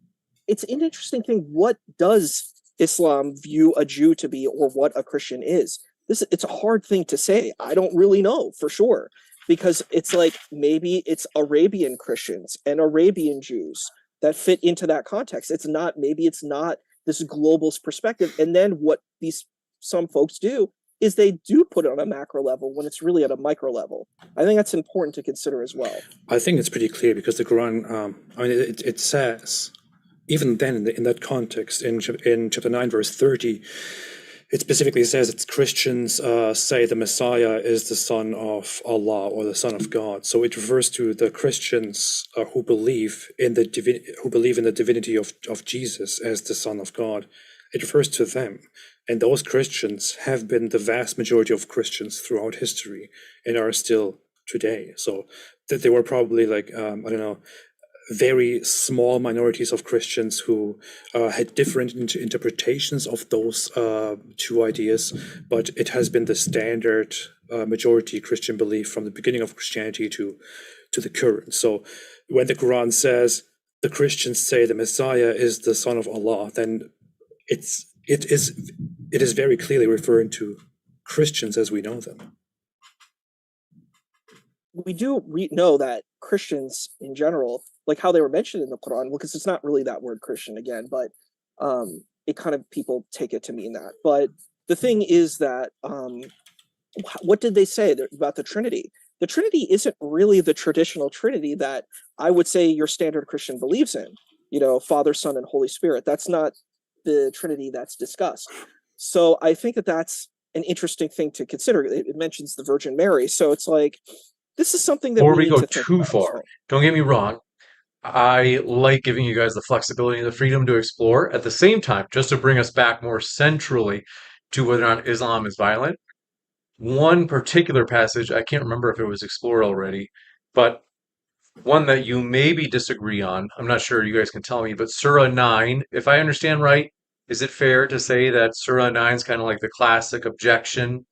it's an interesting thing. What does Islam view a Jew to be, or what a Christian is? It's a hard thing to say. I don't really know for sure, because it's like maybe it's Arabian Christians and Arabian Jews that fit into that context. Maybe it's not this global perspective. And then what some folks do is they do put it on a macro level when it's really at a micro level. I think that's important to consider as well. I think it's pretty clear because the Quran, it says, even then in that context, in chapter 9, verse 30, it specifically says that Christians say the Messiah is the son of Allah or the son of God. So it refers to the Christians who believe in the divinity of Jesus as the son of God. It refers to them. And those Christians have been the vast majority of Christians throughout history and are still today. So that they were probably very small minorities of Christians who had different interpretations of those two ideas, but it has been the standard majority Christian belief from the beginning of Christianity to the current. So when the Quran says the Christians say the Messiah is the Son of Allah, then it is very clearly referring to Christians as we know them. We do know that Christians in general, like how they were mentioned in the Quran, because it's not really that word Christian again, but it kind of people take it to mean that. But the thing is that what did they say about the Trinity? The Trinity isn't really the traditional Trinity that I would say your standard Christian believes in. You know, Father, Son, and Holy Spirit. That's not the Trinity that's discussed. So I think that that's an interesting thing to consider. It mentions the Virgin Mary, so it's like this is something that Before we we need go to think too about as far, well. don't get me wrong. I like giving you guys the flexibility and the freedom to explore. At the same time, just to bring us back more centrally to whether or not Islam is violent, one particular passage, I can't remember if it was explored already, but one that you maybe disagree on. I'm not sure, you guys can tell me, but Surah 9, if I understand right, is it fair to say that Surah 9 is kind of like the classic objection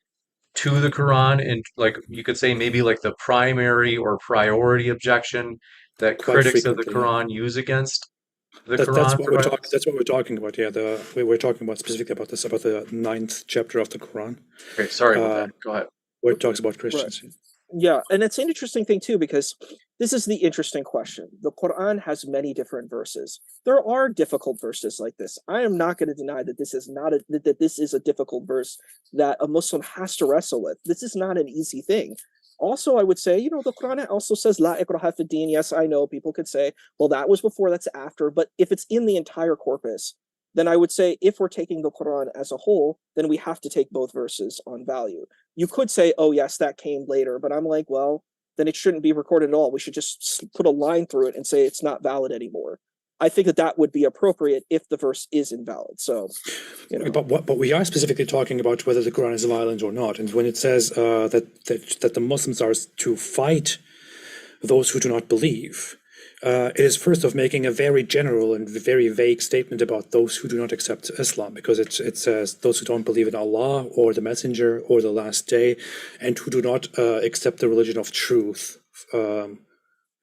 to the Quran, and like you could say maybe like the primary or priority objection that Quite critics of the frequently, yeah. Quran use against the That's Quran what for we're talking. violence? That's what we're talking about. Yeah, we were talking about specifically about this, about the 9th chapter of the Quran, Okay, sorry about that. uh, Go ahead. where it talks about Right. Christians. Yeah, and it's an interesting thing too, because this is the interesting question. The Quran has many different verses. There are difficult verses like this. I am not going to deny that this is not that this is a difficult verse that a Muslim has to wrestle with. This is not an easy thing. Also, I would say, you know, the Quran also says La ikraha fid din. Yes, I know people could say, well, that was before, that's after. But if it's in the entire corpus, then I would say if we're taking the Quran as a whole, then we have to take both verses on value. You could say, oh, yes, that came later. But I'm like, well, then it shouldn't be recorded at all. We should just put a line through it and say it's not valid anymore. I think that that would be appropriate if the verse is invalid. So, you know. But we are specifically talking about whether the Quran is violent or not. And when it says that the Muslims are to fight those who do not believe, it is first of making a very general and very vague statement about those who do not accept Islam, because it says those who don't believe in Allah or the Messenger or the Last Day, and who do not accept the religion of truth.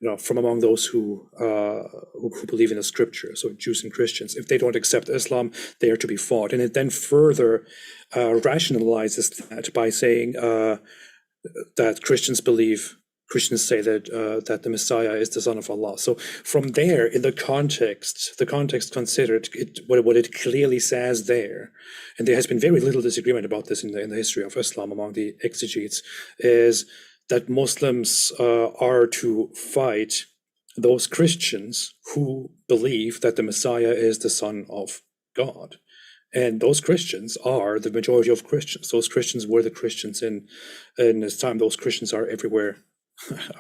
You know, from among those who believe in the scripture, so Jews and Christians, if they don't accept Islam, they are to be fought. And it then further rationalizes that by saying that Christians say that the Messiah is the Son of Allah. So from there, in the context considered, what it clearly says there, and there has been very little disagreement about this in the history of Islam among the exegetes, is that Muslims are to fight those Christians who believe that the Messiah is the Son of God. And those Christians are the majority of Christians. Those Christians were the Christians in this time. Those Christians are everywhere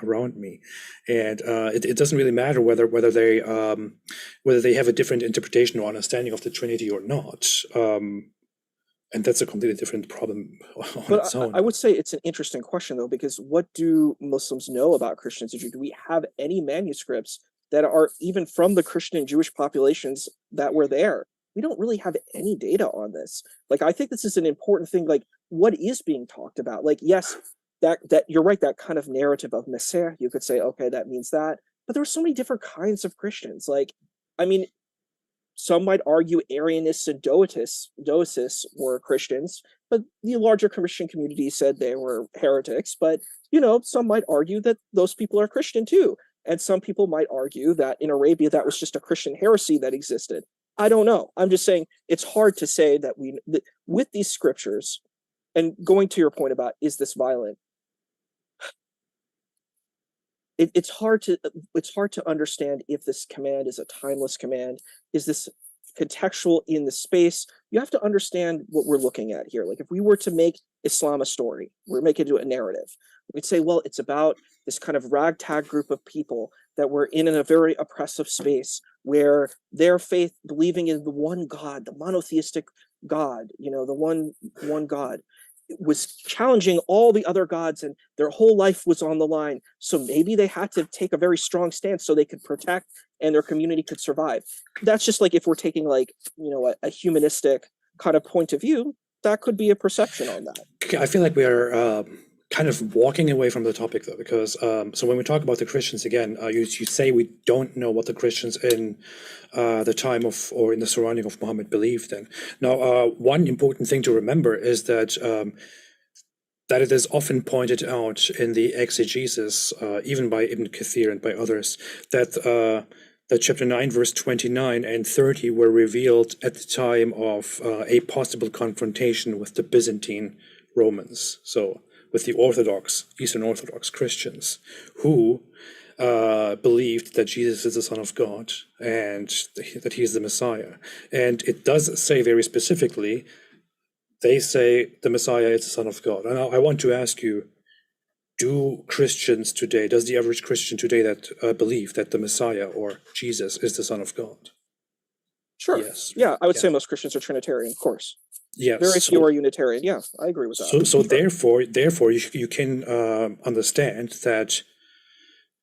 around me, and it doesn't really matter whether they have a different interpretation or understanding of the Trinity or not. And that's a completely different problem on its own. I would say it's an interesting question, though, because what do Muslims know about Christians? Do we have any manuscripts that are even from the Christian and Jewish populations that were there? We don't really have any data on this. Like, I think this is an important thing. Like, what is being talked about? Like, yes, that you're right, that kind of narrative of Messiah, you could say, okay, that means that. But there are so many different kinds of Christians. Like, I mean, some might argue Arianists and Doicists were Christians, but the larger Christian community said they were heretics. But, you know, some might argue that those people are Christian too. And some people might argue that in Arabia, that was just a Christian heresy that existed. I don't know. I'm just saying it's hard to say that with these scriptures, and going to your point about, is this violent? It's hard to understand if this command is a timeless command. Is this contextual in the space? You have to understand what we're looking at here. Like, if we were to make Islam a story, we're making it a narrative, we'd say, well, it's about this kind of ragtag group of people that were in a very oppressive space where their faith, believing in the one God, the monotheistic God, you know, the one God, was challenging all the other gods, and their whole life was on the line. So maybe they had to take a very strong stance so they could protect and their community could survive. That's just like, if we're taking, like, you know, a humanistic kind of point of view, that could be a perception on that. I feel like we are kind of walking away from the topic though, because so when we talk about the Christians again, you say we don't know what the Christians in the time of or in the surrounding of Muhammad believed in. Now, one important thing to remember is that that it is often pointed out in the exegesis, even by Ibn Kathir and by others, that that chapter 9, verse 29 and 30 were revealed at the time of a possible confrontation with the Byzantine Romans. So with the Orthodox, Eastern Orthodox Christians, who believed that Jesus is the Son of God and that he is the Messiah. And it does say very specifically, they say the Messiah is the Son of God. And I want to ask you, do Christians today, does the average Christian today that believe that the Messiah or Jesus is the Son of God? Sure. Yes. Yeah, I would say most Christians are Trinitarian, of course. Yes. Very few are Unitarian. Yeah, I agree with that. So Sure. therefore, you can understand that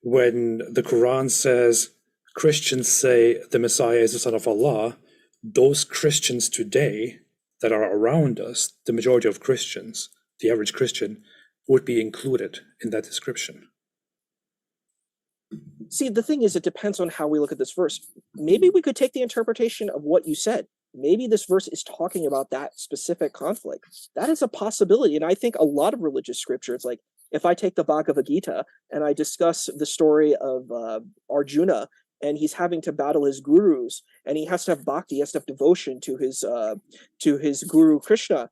when the Quran says Christians say the Messiah is the Son of Allah, those Christians today that are around us, the majority of Christians, the average Christian, would be included in that description. See, the thing is, it depends on how we look at this verse. Maybe we could take the interpretation of what you said. Maybe this verse is talking about that specific conflict. That is a possibility. And I think a lot of religious scriptures, like if I take the Bhagavad Gita and I discuss the story of Arjuna, and he's having to battle his gurus, and he has to have bhakti, he has to have devotion to his guru Krishna,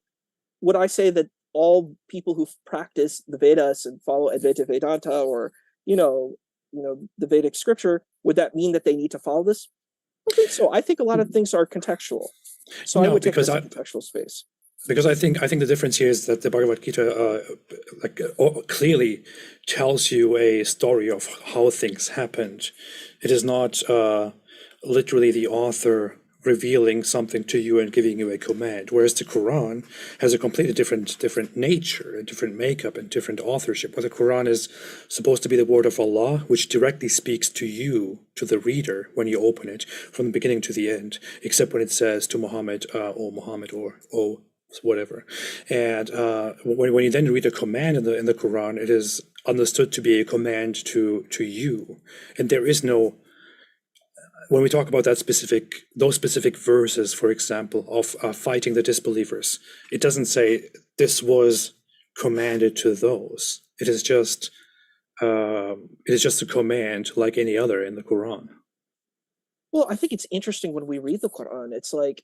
would I say that all people who practice the Vedas and follow Advaita Vedanta or the Vedic scripture, would that mean that they need to follow this? I don't think so. I think a lot of things are contextual. So I would take this as a contextual space. Because I think the difference here is that the Bhagavad Gita clearly tells you a story of how things happened. It is not literally the author revealing something to you and giving you a command, whereas the Quran has a completely different nature, a different makeup, and different authorship. Where the Quran is supposed to be the word of Allah, which directly speaks to you, to the reader, when you open it, from the beginning to the end, except when it says to Muhammad, "O Muhammad," or "O whatever." And when you then read a command in the Quran, it is understood to be a command to you, and there is no. When we talk about those specific verses, for example, of fighting the disbelievers, it doesn't say this was commanded to those. It is just a command like any other in the Quran. Well, I think it's interesting when we read the Quran. It's like,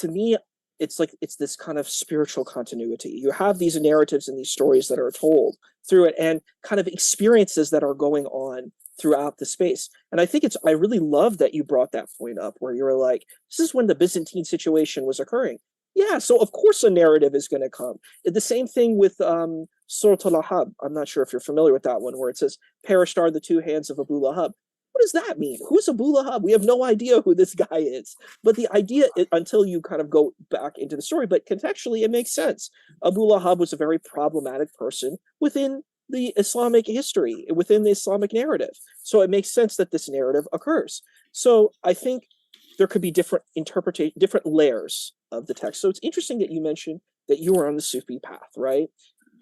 to me, it's this kind of spiritual continuity. You have these narratives and these stories that are told through it, and kind of experiences that are going on throughout the space. And I think I really love that you brought that point up, where you were like, this is when the Byzantine situation was occurring. Yeah, so of course a narrative is going to come. The same thing with Surah Al-Lahab. I'm not sure if you're familiar with that one, where it says, perished are the two hands of Abu Lahab. What does that mean? Who's Abu Lahab? We have no idea who this guy is. But the idea, until you kind of go back into the story, but contextually it makes sense. Abu Lahab was a very problematic person within the Islamic history, within the Islamic narrative. So it makes sense that this narrative occurs. So I think there could be different layers of the text. So it's interesting that you mentioned that you were on the Sufi path, right?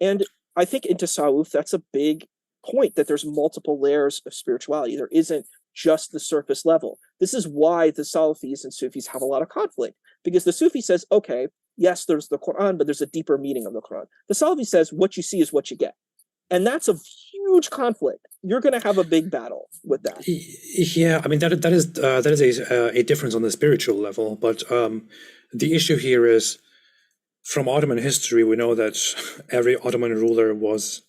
And I think in Tasawwuf, that's a big point, that there's multiple layers of spirituality. There isn't just the surface level. This is why the Salafis and Sufis have a lot of conflict, because the Sufi says, okay, yes, there's the Quran, but there's a deeper meaning of the Quran. The Salafi says, what you see is what you get. And that's a huge conflict. You're going to have a big battle with that. Yeah, I mean, that is a difference on the spiritual level. But the issue here is, from Ottoman history, we know that every Ottoman ruler was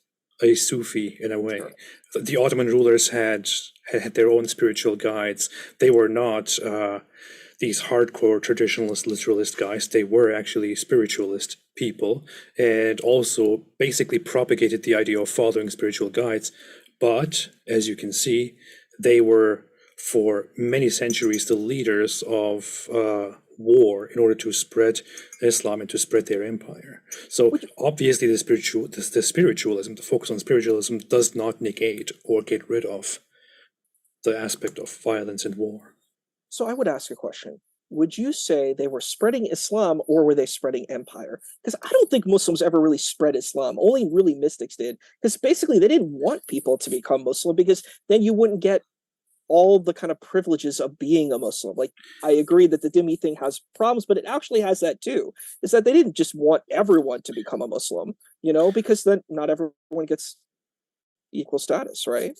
a Sufi in a way. Sure. The Ottoman rulers had their own spiritual guides. They were not these hardcore traditionalist literalist guys. They were actually spiritualist people, and also basically propagated the idea of following spiritual guides. But as you can see, they were for many centuries the leaders of war in order to spread Islam and to spread their empire. So obviously the spiritualism, the focus on spiritualism, does not negate or get rid of the aspect of violence and war. So I would ask a question. would you say they were spreading Islam or were they spreading empire? Because I don't think Muslims ever really spread Islam. Only really mystics did. Because basically they didn't want people to become Muslim because then you wouldn't get all the kind of privileges of being a Muslim. Like, I agree that the dhimmi thing has problems, but it actually has that too. Is that they didn't just want everyone to become a Muslim, because then not everyone gets equal status, right?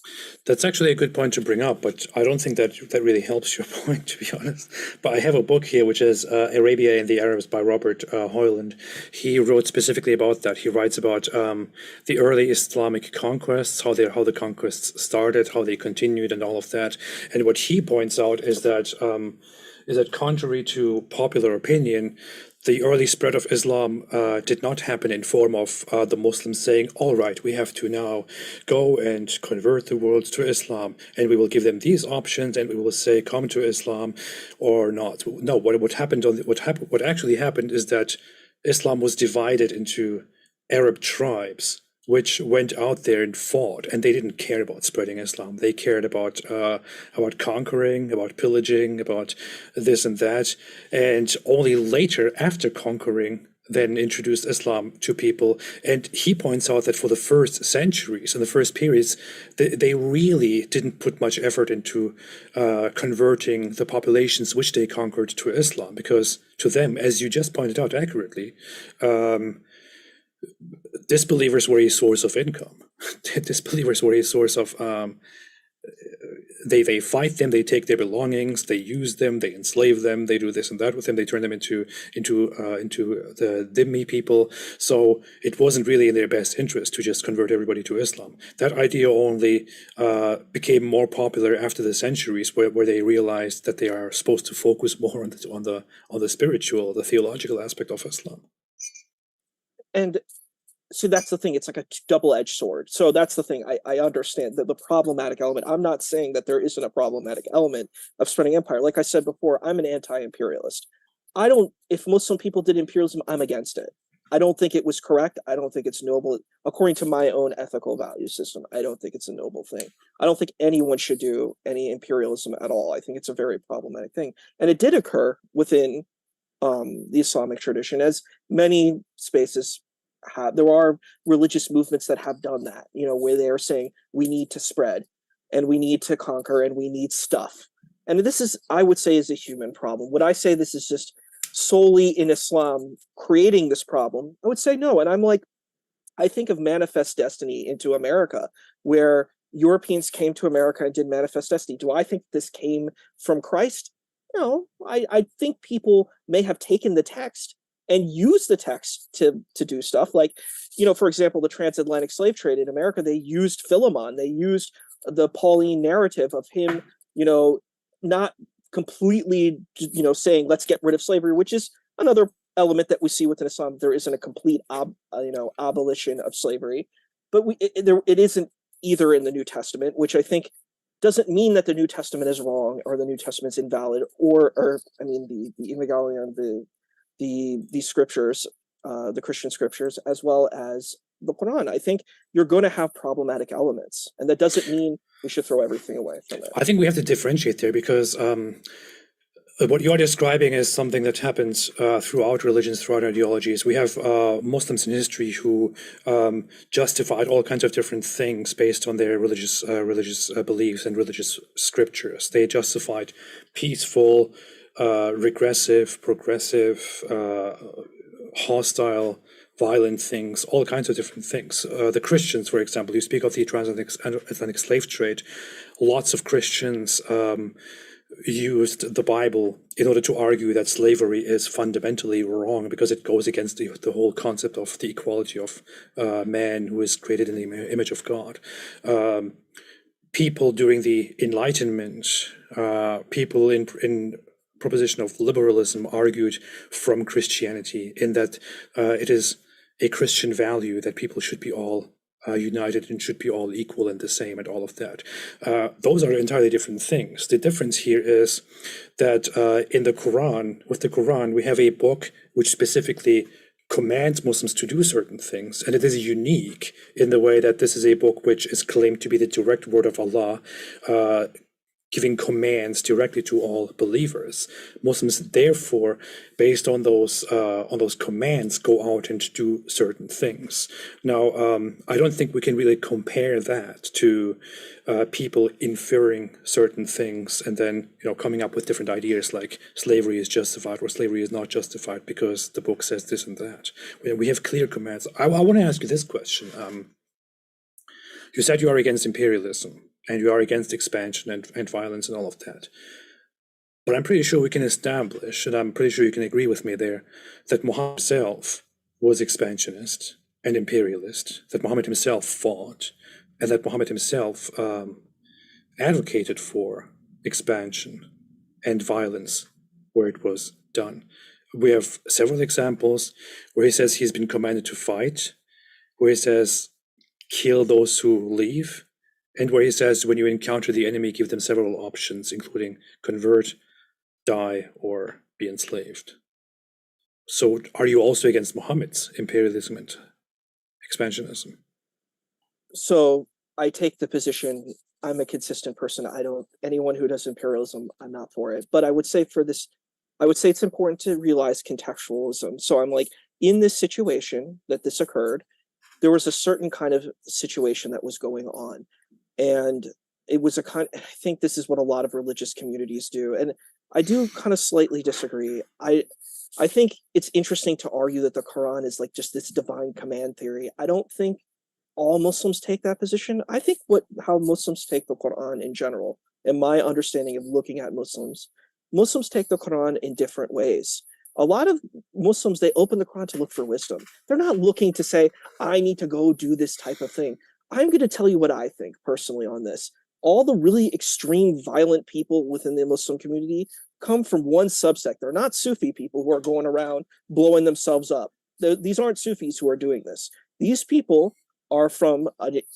That's actually a good point to bring up, but I don't think that really helps your point, to be honest. But I have a book here, which is Arabia and the Arabs by Robert Hoyland. He wrote specifically about that. He writes about the early Islamic conquests, how the conquests started, how they continued, and all of that. And what he points out is that contrary to popular opinion, the early spread of Islam did not happen in form of the Muslims saying, all right, we have to now go and convert the world to Islam, and we will give them these options, and we will say, come to Islam or not. No, what actually happened is that Islam was divided into Arab tribes, which went out there and fought, and they didn't care about spreading Islam. They cared about conquering, about pillaging, about this and that, and only later, after conquering, then introduced Islam to people. And he points out that for the first centuries and the first periods, they really didn't put much effort into converting the populations which they conquered to Islam, because to them, as you just pointed out accurately, disbelievers were a source of income. Disbelievers were a source of they fight them, they take their belongings, they use them, they enslave them, they do this and that with them, they turn them into the dhimmi people. So it wasn't really in their best interest to just convert everybody to Islam. That idea only became more popular after the centuries, where they realized that they are supposed to focus more on the spiritual, the theological aspect of Islam. And so that's the thing. It's like a double-edged sword. So that's the thing. I understand that the problematic element. I'm not saying that there isn't a problematic element of spreading empire. Like I said before, I'm an anti-imperialist. If Muslim people did imperialism, I'm against it. I don't think it was correct. I don't think it's noble. According to my own ethical value system, I don't think it's a noble thing. I don't think anyone should do any imperialism at all. I think it's a very problematic thing. And it did occur within the Islamic tradition, as many spaces there are religious movements that have done that, where they are saying we need to spread and we need to conquer and we need stuff. And this is, I would say, is a human problem. Would I say this is just solely in Islam creating this problem? I would say no. And I'm like, I think of Manifest Destiny into America, where Europeans came to America and did Manifest Destiny. Do I think this came from Christ? No, I think people may have taken the text and use the text to do stuff like, for example, the transatlantic slave trade in America. They used Philemon. They used the Pauline narrative of him, not completely, saying let's get rid of slavery, which is another element that we see within Islam. There isn't a complete, abolition of slavery, but it isn't either in the New Testament, which I think doesn't mean that the New Testament is wrong or the New Testament's invalid, or the Evangelion, the scriptures, the Christian scriptures, as well as the Quran. I think you're going to have problematic elements, and that doesn't mean we should throw everything away from it. I think we have to differentiate there, because what you're describing is something that happens throughout religions, throughout ideologies. We have Muslims in history who justified all kinds of different things based on their religious beliefs and religious scriptures. They justified peaceful, regressive, progressive, hostile, violent things, all kinds of different things. The Christians, for example, you speak of the transatlantic slave trade. Lots of Christians used the Bible in order to argue that slavery is fundamentally wrong, because it goes against the whole concept of the equality of man who is created in the image of God. People during the Enlightenment, people in proposition of liberalism argued from Christianity, in that it is a Christian value that people should be all united and should be all equal and the same and all of that. Those are entirely different things. The difference here is that with the Quran, we have a book which specifically commands Muslims to do certain things, and it is unique in the way that this is a book which is claimed to be the direct word of Allah, giving commands directly to all believers. Muslims, therefore, based on those commands, go out and do certain things. Now, I don't think we can really compare that to people inferring certain things and then coming up with different ideas like slavery is justified or slavery is not justified because the book says this and that. We have clear commands. I want to ask you this question. You said you are against imperialism and you are against expansion and violence and all of that. But I'm pretty sure we can establish, and I'm pretty sure you can agree with me there, that Muhammad himself was expansionist and imperialist, that Muhammad himself fought, and that Muhammad himself advocated for expansion and violence where it was done. We have several examples where he says he's been commanded to fight, where he says, kill those who leave, and where he says, when you encounter the enemy, give them several options, including convert, die, or be enslaved. So are you also against Muhammad's imperialism and expansionism? So I take the position, I'm a consistent person. Anyone who does imperialism, I'm not for it. But I would say it's important to realize contextualism. So I'm like, in this situation that this occurred, there was a certain kind of situation that was going on. And it was I think this is what a lot of religious communities do. And I do kind of slightly disagree. I think it's interesting to argue that the Quran is like just this divine command theory. I don't think all Muslims take that position. I think how Muslims take the Quran in general, and my understanding of looking at Muslims take the Quran in different ways. A lot of Muslims, they open the Quran to look for wisdom. They're not looking to say, I need to go do this type of thing. I'm going to tell you what I think personally on this. All the really extreme violent people within the Muslim community come from one subsect. They're not Sufi people who are going around blowing themselves up. These aren't Sufis who are doing this. These people are from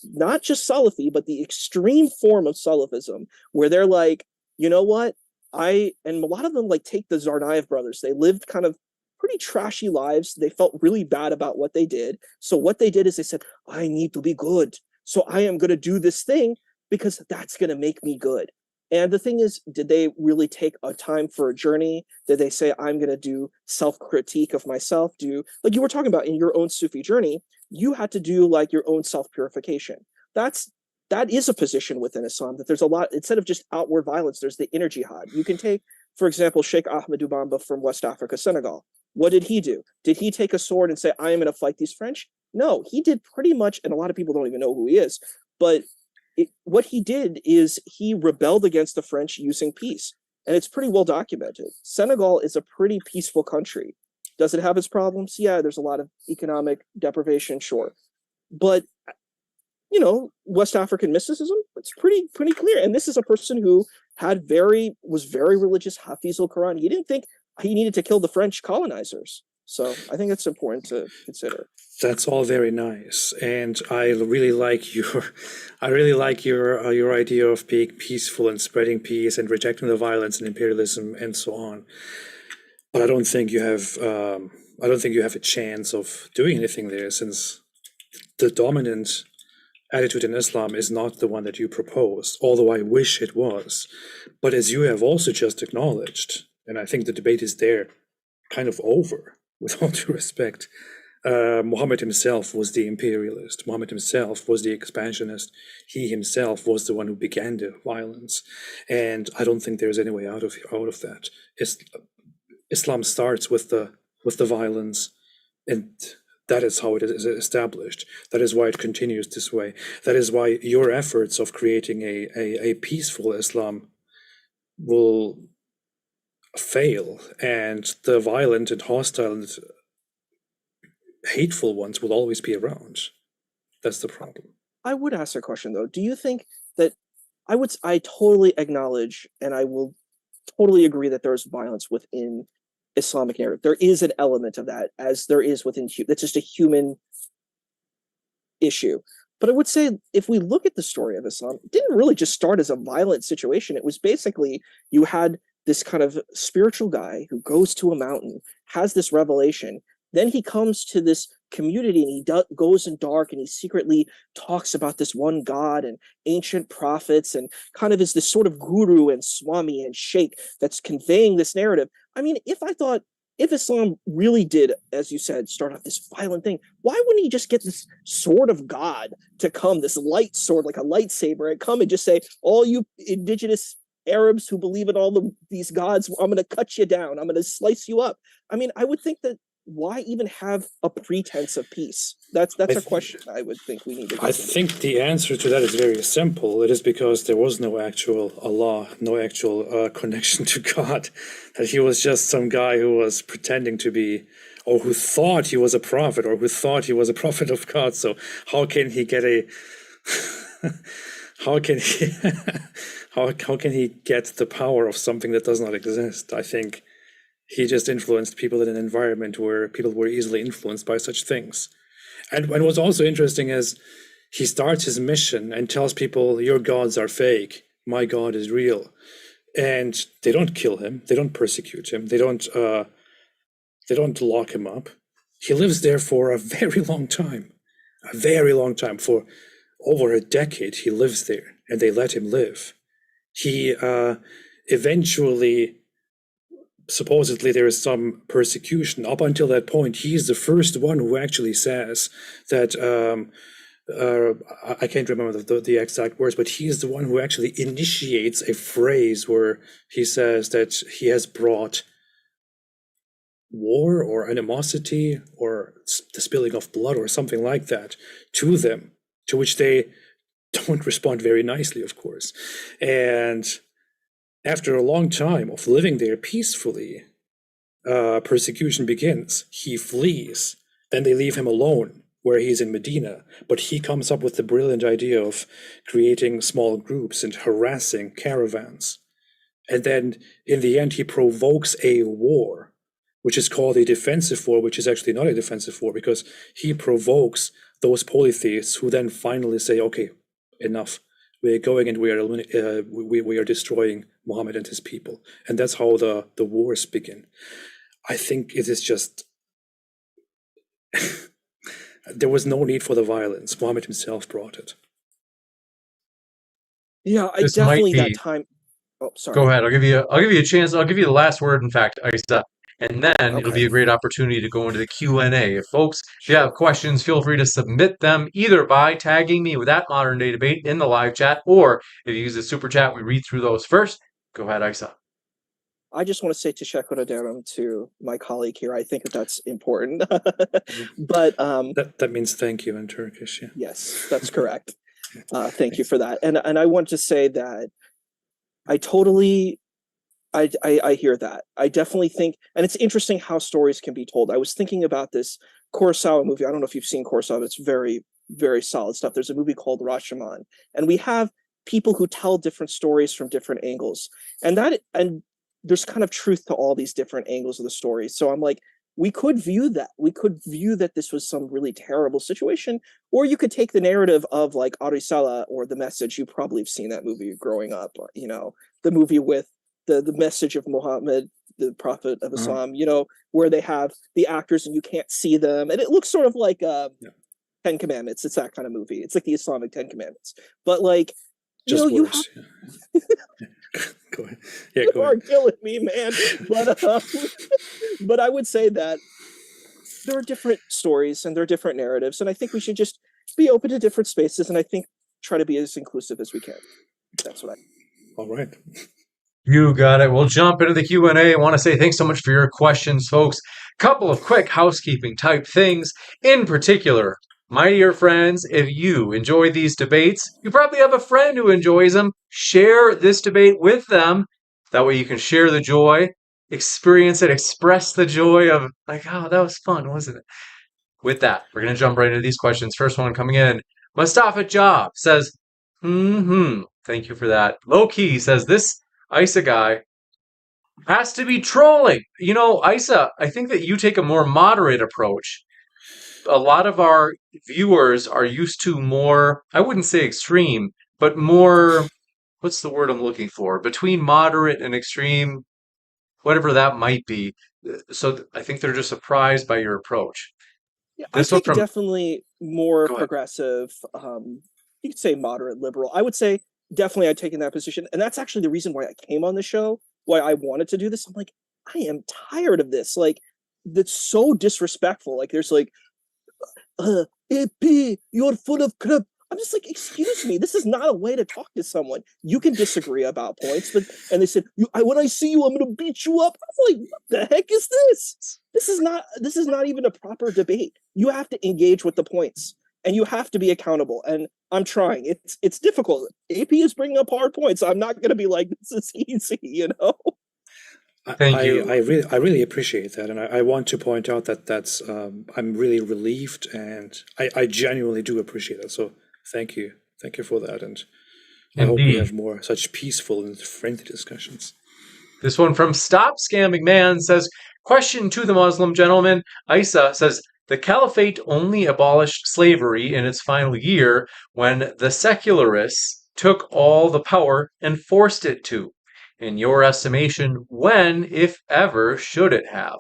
not just Salafi, but the extreme form of Salafism, where they're like, you know what? And a lot of them like take the Tsarnaev brothers. They lived kind of pretty trashy lives. They felt really bad about what they did. So what they did is they said, I need to be good. So I am going to do this thing because that's going to make me good. And the thing is, did they really take a time for a journey? Did they say, I'm going to do self-critique of myself? Like you were talking about in your own Sufi journey, you had to do like your own self-purification. That is a position within Islam, that there's a lot, instead of just outward violence, there's the inner jihad. You can take, for example, Sheikh Ahmadou Bamba from West Africa, Senegal. What did he do? Did he take a sword and say, I am going to fight these French? No, he did pretty much, and a lot of people don't even know who he is, but what he did is he rebelled against the French using peace. And it's pretty well documented. Senegal is a pretty peaceful country. Does it have its problems? Yeah, there's a lot of economic deprivation, sure. But West African mysticism, it's pretty clear. And this is a person who was very religious, Hafizul Quran. He didn't think he needed to kill the French colonizers. So I think it's important to consider. That's all very nice, and I really like your idea of being peaceful and spreading peace and rejecting the violence and imperialism and so on. But I don't think you have a chance of doing anything there, since the dominant attitude in Islam is not the one that you propose, although I wish it was. But as you have also just acknowledged, and I think the debate is there kind of over, with all due respect, Muhammad himself was the imperialist. Muhammad himself was the expansionist. He himself was the one who began the violence. And I don't think there's any way out of that. Islam starts with the violence, and that is how it is established. That is why it continues this way. That is why your efforts of creating a peaceful Islam will fail, and the violent and hostile and hateful ones will always be around. That's the problem. I would ask a question though. Do you think that I totally acknowledge, and I will totally agree that there's violence within Islamic narrative. There is an element of that, as there is within that's just a human issue. But I would say, if we look at the story of Islam, it didn't really just start as a violent situation. It was basically, you had this kind of spiritual guy who goes to a mountain, has this revelation. Then he comes to this community, and he goes in dark and he secretly talks about this one god and ancient prophets, and kind of is this sort of guru and swami and sheikh that's conveying this narrative. I mean, if Islam really did, as you said, start off this violent thing, why wouldn't he just get this sword of God to come, this light sword, like a lightsaber, and come and just say, all you indigenous Arabs who believe in these gods, I'm going to cut you down. I'm going to slice you up. I mean, I would think that why even have a pretense of peace? That's a question I would think we need to consider. I think the answer to that is very simple. It is because there was no actual Allah, no actual connection to God. That he was just some guy who was pretending to be, or who thought he was a prophet, or who thought he was a prophet of God. So how can he get a how can he how can he get the power of something that does not exist? I think he just influenced people in an environment where people were easily influenced by such things. And what's also interesting is he starts his mission and tells people, your gods are fake, my God is real. And they don't kill him, they don't persecute him, they don't lock him up. He lives there for a very long time, for over a decade. He lives there and they let him live. He eventually, supposedly there is some persecution. Up until that point, he's the first one who actually says that, I can't remember the exact words, but he's the one who actually initiates a phrase where he says that he has brought war or animosity or the spilling of blood or something like that to them, to which they don't respond very nicely, of course. And after a long time of living there peacefully, persecution begins. He flees. Then they leave him alone where he's in Medina. But he comes up with the brilliant idea of creating small groups and harassing caravans. And then in the end, he provokes a war, which is called a defensive war, which is actually not a defensive war, because he provokes those polytheists who then finally say, okay, enough. We're going and we are destroying Muhammad and his people. And that's how the wars begin. I think it is just, there was no need for the violence. Muhammad himself brought it. Yeah, I This definitely might be- that time. Oh, sorry. Go ahead. I'll give you a chance. I'll give you the last word, in fact, Isa. And then it'll be a great opportunity to go into the Q&A. Folks, if you have questions, feel free to submit them either by tagging me with that Modern Day Debate in the live chat, or if you use the super chat, we read through those first. Go ahead, Isa. I just want to say Teşekkür ederim to my colleague here. I think that's important. But that means thank you in Turkish. Yeah. Yes, that's correct. Thank you for that. And I want to say that I totally I hear that. I definitely think, and it's interesting how stories can be told. I was thinking about this Kurosawa movie. I don't know if you've seen Kurosawa. It's very, very solid stuff. There's a movie called Rashomon, and we have people who tell different stories from different angles, and there's kind of truth to all these different angles of the story. So I'm like, we could view that this was some really terrible situation, or you could take the narrative of like Arisala or The Message. You probably have seen that movie growing up, the movie with the message of Muhammad, the prophet of Islam, where they have the actors and you can't see them. And it looks sort of like Ten Commandments. It's that kind of movie. It's like the Islamic Ten Commandments. But like, just you worse. have... Go ahead. You are killing me, man. But I would say that there are different stories and there are different narratives. And I think we should just be open to different spaces. And I think try to be as inclusive as we can. That's what All right. You got it. We'll jump into the Q&A. I want to say thanks so much for your questions, folks. Couple of quick housekeeping type things. In particular, my dear friends, if you enjoy these debates, you probably have a friend who enjoys them. Share this debate with them. That way you can share the joy, experience it, express the joy of like, oh, that was fun, wasn't it? With that, we're going to jump right into these questions. First one coming in. Mustafa Job says, thank you for that. Low Key says, this Issa guy has to be trolling. Issa, I think that you take a more moderate approach. A lot of our viewers are used to more, I wouldn't say extreme, but more, what's the word I'm looking for? Between moderate and extreme, whatever that might be. So I think they're just surprised by your approach. Yeah, I This one think from definitely more Go ahead. progressive. You could say moderate liberal. I would say definitely I'd taken that position, and that's actually the reason why I came on the show. Why I wanted to do this. I'm like, I am tired of this. Like, that's so disrespectful. Like, there's like, AP, you're full of crap. I'm just like, excuse me, this is not a way to talk to someone. You can disagree about points, but and they said, when I see you, I'm gonna beat you up. I was like, what the heck is this? This is not even a proper debate. You have to engage with the points, and you have to be accountable. And I'm trying. It's difficult. AP is bringing up hard points. I'm not gonna be like, this is easy, you know. Thank you. I really appreciate that, and I want to point out that I'm really relieved, and I genuinely do appreciate it. So thank you for that, and I hope we Indeed. have more such peaceful and friendly discussions. This one from Stop Scamming Man says, question to the Muslim gentleman. Issa says, the caliphate only abolished slavery in its final year when the secularists took all the power and forced it to. In your estimation, when, if ever, should it have?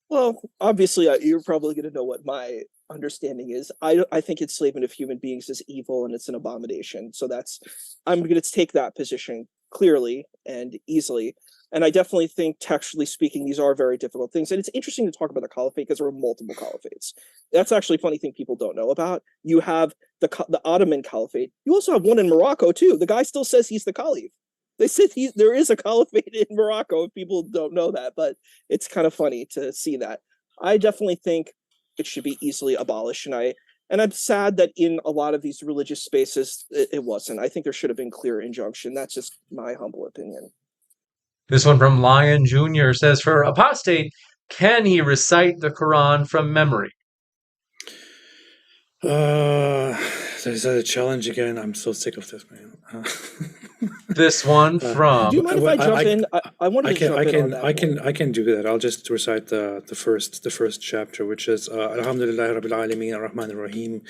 Well, obviously, you're probably going to know what my understanding is. I think enslavement of human beings is evil and it's an abomination. So I'm going to take that position clearly and easily. And I definitely think, textually speaking, these are very difficult things. And it's interesting to talk about the caliphate because there were multiple caliphates. That's actually a funny thing people don't know about. You have the Ottoman caliphate. You also have one in Morocco, too. The guy still says he's the caliph. They said there is a caliphate in Morocco, if people don't know that, but it's kind of funny to see that. I definitely think it should be easily abolished, and I'm sad that in a lot of these religious spaces it wasn't. I think there should have been clear injunction. That's just my humble opinion. This one from Lion Jr. says, for Apostate, can he recite the Quran from memory? Is that a challenge again? I'm so sick of this, man. This one Do from you mind if I jump in? I wanted to jump in on that. I can do that. I'll just recite the first chapter, which is Alhamdulillah Rabbil Alameen Ar-Rahman Ar-Rahim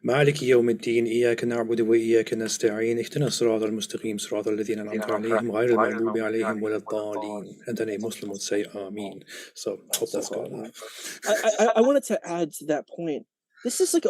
مالك يوم الدين إياك نعبد وإياك نستعين اهدنا الصراط المستقيم صراط الذين أنعمت عليهم غير المغضوب عليهم ولا الضالين. And then a Muslim would say Ameen. So I hope that's good enough. I wanted to add to that point. This is like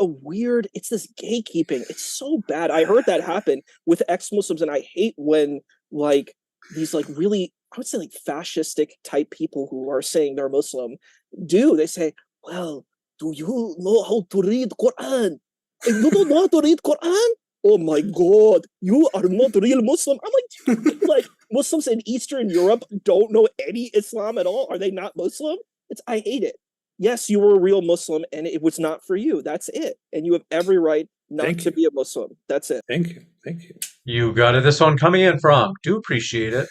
it's this gatekeeping. It's so bad. I heard that happen with ex-Muslims, and I hate when like these like really, I would say like fascistic type people who are saying they're Muslim they say, well, do you know how to read Quran? If you don't know how to read Quran, oh my God, you are not real Muslim. I'm like Muslims in Eastern Europe don't know any Islam at all. Are they not Muslim? I hate it. Yes, you were a real Muslim and it was not for you. That's it. And you have every right not to be a Muslim. That's it. Thank you. You got it. This one coming in from. Do appreciate it.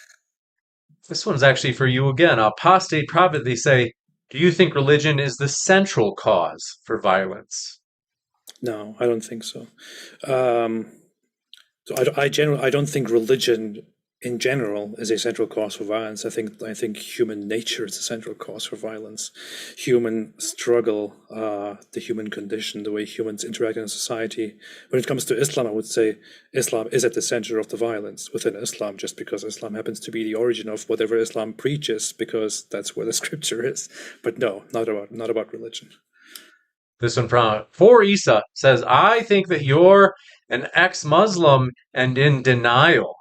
This one's actually for you again. Apostate privately say, do you think religion is the central cause for violence? No, I don't think so. So I don't think religion in general is a central cause for violence. I think human nature is a central cause for violence. Human struggle, the human condition, the way humans interact in society. When it comes to Islam, I would say Islam is at the center of the violence within Islam, just because Islam happens to be the origin of whatever Islam preaches, because that's where the scripture is. But no, not about religion. This one from for Issa says, I think that you're an ex-Muslim and in denial.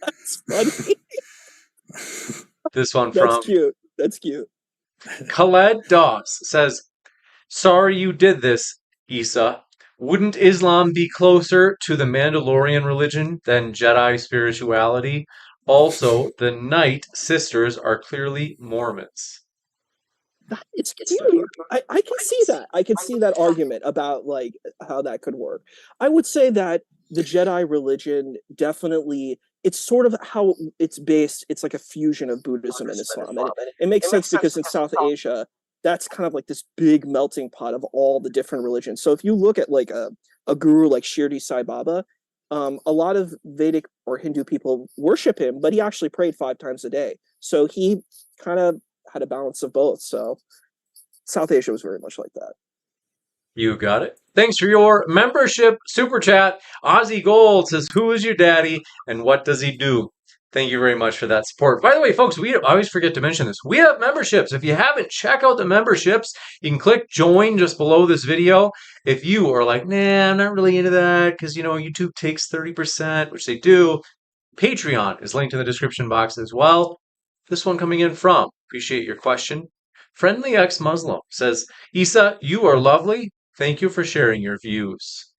That's funny. This one from That's cute. Khaled Doss says, sorry you did this, Issa. Wouldn't Islam be closer to the Mandalorian religion than Jedi spirituality? Also, the Knight sisters are clearly Mormons. It's cute. I can see that. I can see that argument about like how that could work. I would say that the Jedi religion definitely, it's sort of how it's based. It's like a fusion of Buddhism and Islam. And it makes sense because in South Asia, that's kind of like this big melting pot of all the different religions. So if you look at like a guru like Shirdi Sai Baba, a lot of Vedic or Hindu people worship him, but he actually prayed 5 times a day. So he kind of had a balance of both. So South Asia was very much like that. You got it. Thanks for your membership super chat. Ozzy Gold says, who is your daddy and what does he do? Thank you very much for that support. By the way, folks, I always forget to mention this. We have memberships. If you haven't, check out the memberships. You can click join just below this video. If you are like, nah, I'm not really into that because, YouTube takes 30%, which they do. Patreon is linked in the description box as well. This one coming in from, appreciate your question. Friendly ex-Muslim says, Issa, you are lovely. Thank you for sharing your views.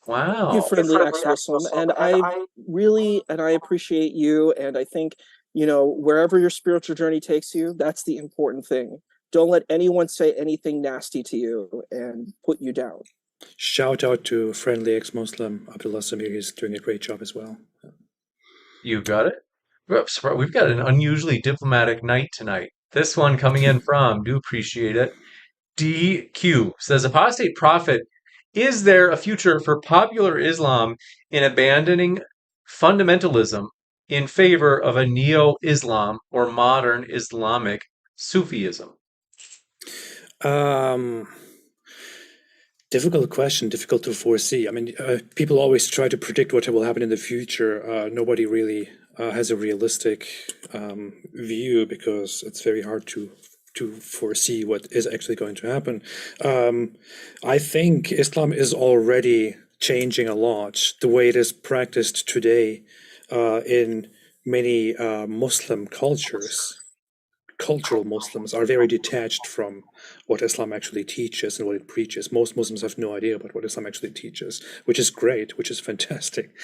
You Wow. friendly ex-Muslim, and I appreciate you, and I think wherever your spiritual journey takes you, that's the important thing. Don't let anyone say anything nasty to you and put you down. Shout out to friendly ex-Muslim Abdullah Samir. He's doing a great job as well. You got it. We've got an unusually diplomatic night tonight. This one coming in from, do appreciate it. DQ says, Apostate Prophet, is there a future for popular Islam in abandoning fundamentalism in favor of a neo-Islam or modern Islamic Sufism? Difficult question, difficult to foresee. I mean, people always try to predict what will happen in the future. Nobody really has a realistic view because it's very hard to foresee what is actually going to happen. I think Islam is already changing a lot. The way it is practiced today in many Muslim cultures. Cultural Muslims are very detached from what Islam actually teaches and what it preaches. Most Muslims have no idea about what Islam actually teaches, which is great, which is fantastic.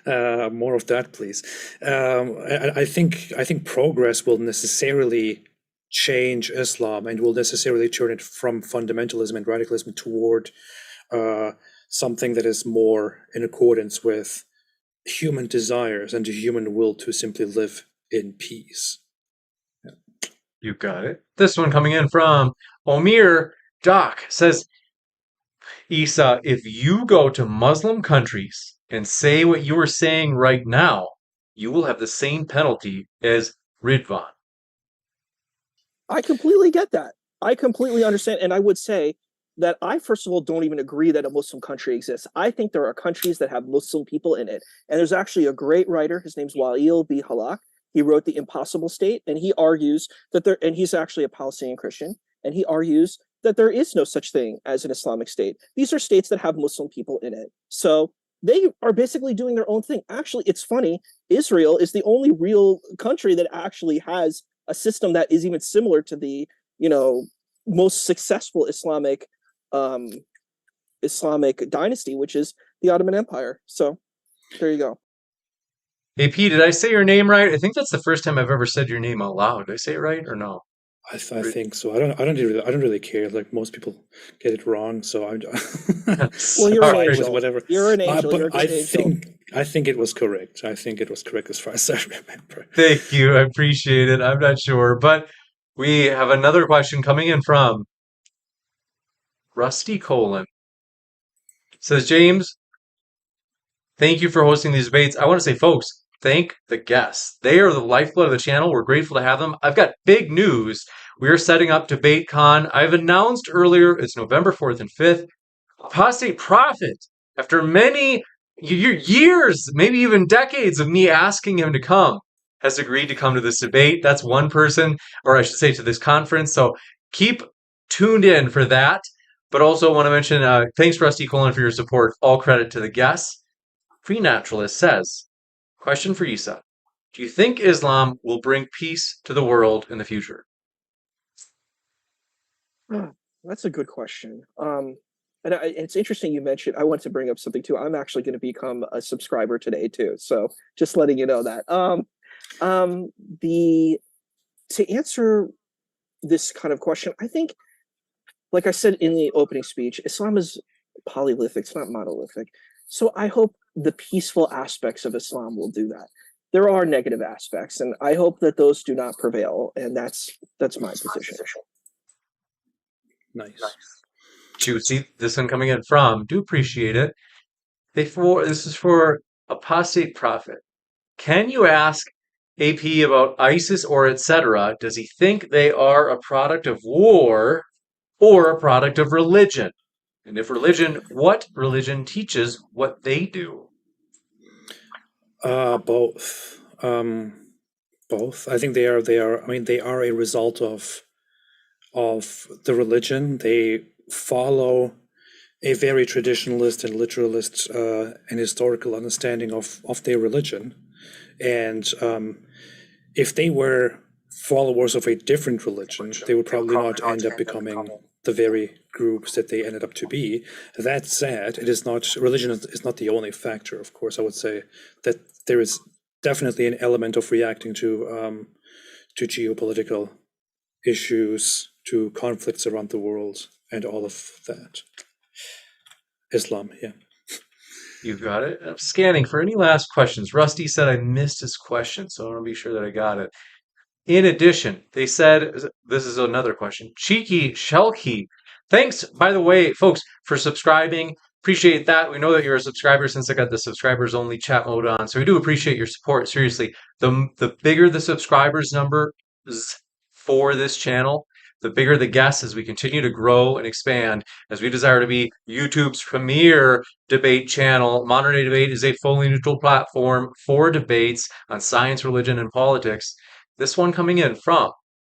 More of that, please. I think progress will necessarily change Islam and will necessarily turn it from fundamentalism and radicalism toward something that is more in accordance with human desires and the human will to simply live in peace. You got it. This one coming in from Omir Doc says, Issa, if you go to Muslim countries and say what you are saying right now, you will have the same penalty as Ridvan. I completely get that. I completely understand. And I would say that I, first of all, don't even agree that a Muslim country exists. I think there are countries that have Muslim people in it. And there's actually a great writer, his name's Wael B. Halak. He wrote The Impossible State, and he argues that and he's actually a Palestinian Christian, and he argues that there is no such thing as an Islamic state. These are states that have Muslim people in it. So they are basically doing their own thing. Actually, it's funny, Israel is the only real country that actually has a system that is even similar to the, most successful Islamic dynasty, which is the Ottoman Empire. So there you go. Hey, P, did I say your name right? I think that's the first time I've ever said your name out loud. Did I say it right or no? I think so. I don't really care. Like most people get it wrong, so I'm. Well, you're an angel. Whatever. You're an angel. You're a I good angel. think it was correct. I think it was correct as far as I remember. Thank you. I appreciate it. I'm not sure, but we have another question coming in from Rusty Colon. Says, James, thank you for hosting these debates. I want to say, folks, thank the guests. They are the lifeblood of the channel. We're grateful to have them. I've got big news. We are setting up DebateCon. I've announced earlier, it's November 4th and 5th. Apostate Prophet, after many years, maybe even decades of me asking him to come, has agreed to come to this debate. That's one person, or I should say to this conference. So keep tuned in for that. But also want to mention, thanks, Rusty Colon, for your support. All credit to the guests. Free Naturalist says, question for Issa. Do you think Islam will bring peace to the world in the future? That's a good question. And it's interesting you mentioned, I want to bring up something too. I'm actually going to become a subscriber today too. So just letting you know that. To answer this kind of question, I think, like I said in the opening speech, Islam is polythic, it's not monolithic. So I hope the peaceful aspects of Islam will do that. There are negative aspects, and I hope that those do not prevail. And that's my position. Nice. Juicy. This one coming in from, do appreciate it. This is for Apostate Prophet. Can you ask AP about ISIS or etc.? Does he think they are a product of war or a product of religion? And if religion, what religion teaches what they do? Both. Both. I think they are. They are. I mean, they are a result of the religion. They follow a very traditionalist and literalist and historical understanding of their religion. And if they were followers of a different religion, they would probably not end up becoming the very groups that they ended up to be. That said, it is not, religion is not the only factor, of course. I would say that there is definitely an element of reacting to geopolitical issues, to conflicts around the world, and all of that. Islam, yeah. You got it. I'm scanning for any last questions. Rusty said I missed his question, so I want to be sure that I got it. In addition, they said, this is another question. Cheeky Shelky. Thanks, by the way, folks, for subscribing. Appreciate that. We know that you're a subscriber since I got the subscribers only chat mode on. So we do appreciate your support. Seriously, the bigger the subscribers number is for this channel, the bigger the guests as we continue to grow and expand, as we desire to be YouTube's premier debate channel. Modern Day Debate is a fully neutral platform for debates on science, religion, and politics. This one coming in from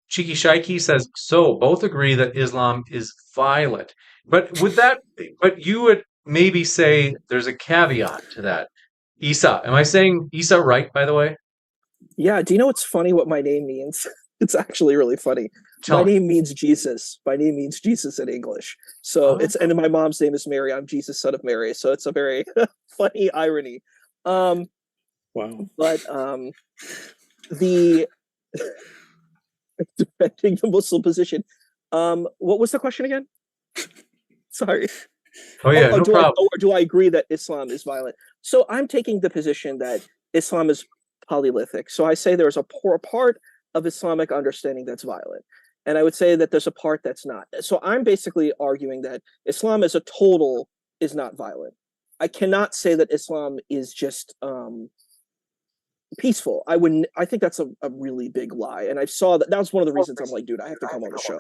Cheeky Shaiki says, so both agree that Islam is violent. But you would maybe say there's a caveat to that. Issa, am I saying Issa right, by the way? Yeah, do you know what's funny what my name means? It's actually really funny. Tell me. Name means Jesus. My name means Jesus in English. So it's, and my mom's name is Mary. I'm Jesus, son of Mary. So it's a very funny irony. Wow. But the defending the Muslim position. What was the question again? Sorry. Oh yeah, no problem. Do I agree that Islam is violent? So I'm taking the position that Islam is polylythic. So I say there's a part of Islamic understanding that's violent. And I would say that there's a part that's not. So I'm basically arguing that Islam as a total is not violent. I cannot say that Islam is just peaceful. I think that's a really big lie. And I saw that was one of the reasons I'm like, dude, I have to come on the show.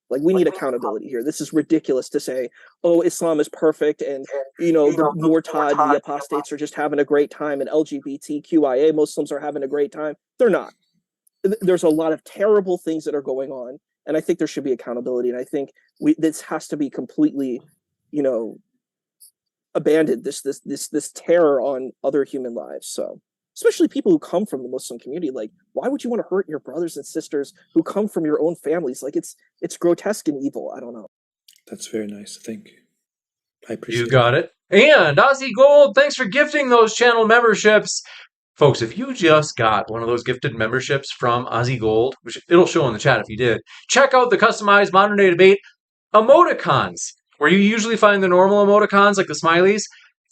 Like, we need accountability here. This is ridiculous to say, oh, Islam is perfect, and the Murtad, the apostates are just having a great time, and LGBTQIA Muslims are having a great time. They're not. There's a lot of terrible things that are going on, and I think there should be accountability. And I think this has to be completely, abandoned. This terror on other human lives. So, especially people who come from the Muslim community, like, why would you want to hurt your brothers and sisters who come from your own families? Like, it's grotesque and evil. I don't know. That's very nice. Thank you. I appreciate it. You got it. And Ozzy Gold, thanks for gifting those channel memberships. Folks, if you just got one of those gifted memberships from Ozzy Gold, which it'll show in the chat if you did, check out the customized Modern Day Debate emoticons, where you usually find the normal emoticons like the smileys.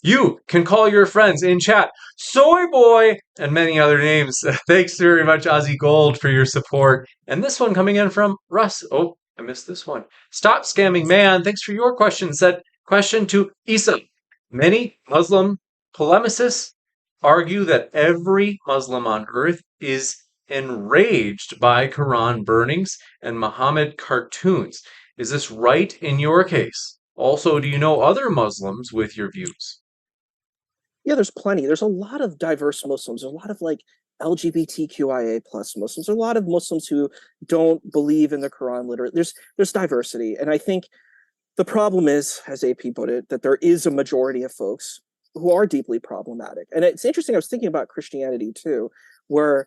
You can call your friends in chat Soy Boy and many other names. Thanks very much, Ozzy Gold, for your support. And this one coming in from Russ. Oh, I missed this one. Stop Scamming Man. Thanks for your question. Said question to Issa. Many Muslim polemicists argue that every Muslim on earth is enraged by Quran burnings and Muhammad cartoons. Is this right in your case? Also, do you know other Muslims with your views? Yeah, there's plenty. There's a lot of diverse Muslims. There's a lot of LGBTQIA plus Muslims. There's a lot of Muslims who don't believe in the Quran literally. There's diversity. And I think the problem is, as AP put it, that there is a majority of folks who are deeply problematic. And it's interesting, I was thinking about Christianity too, where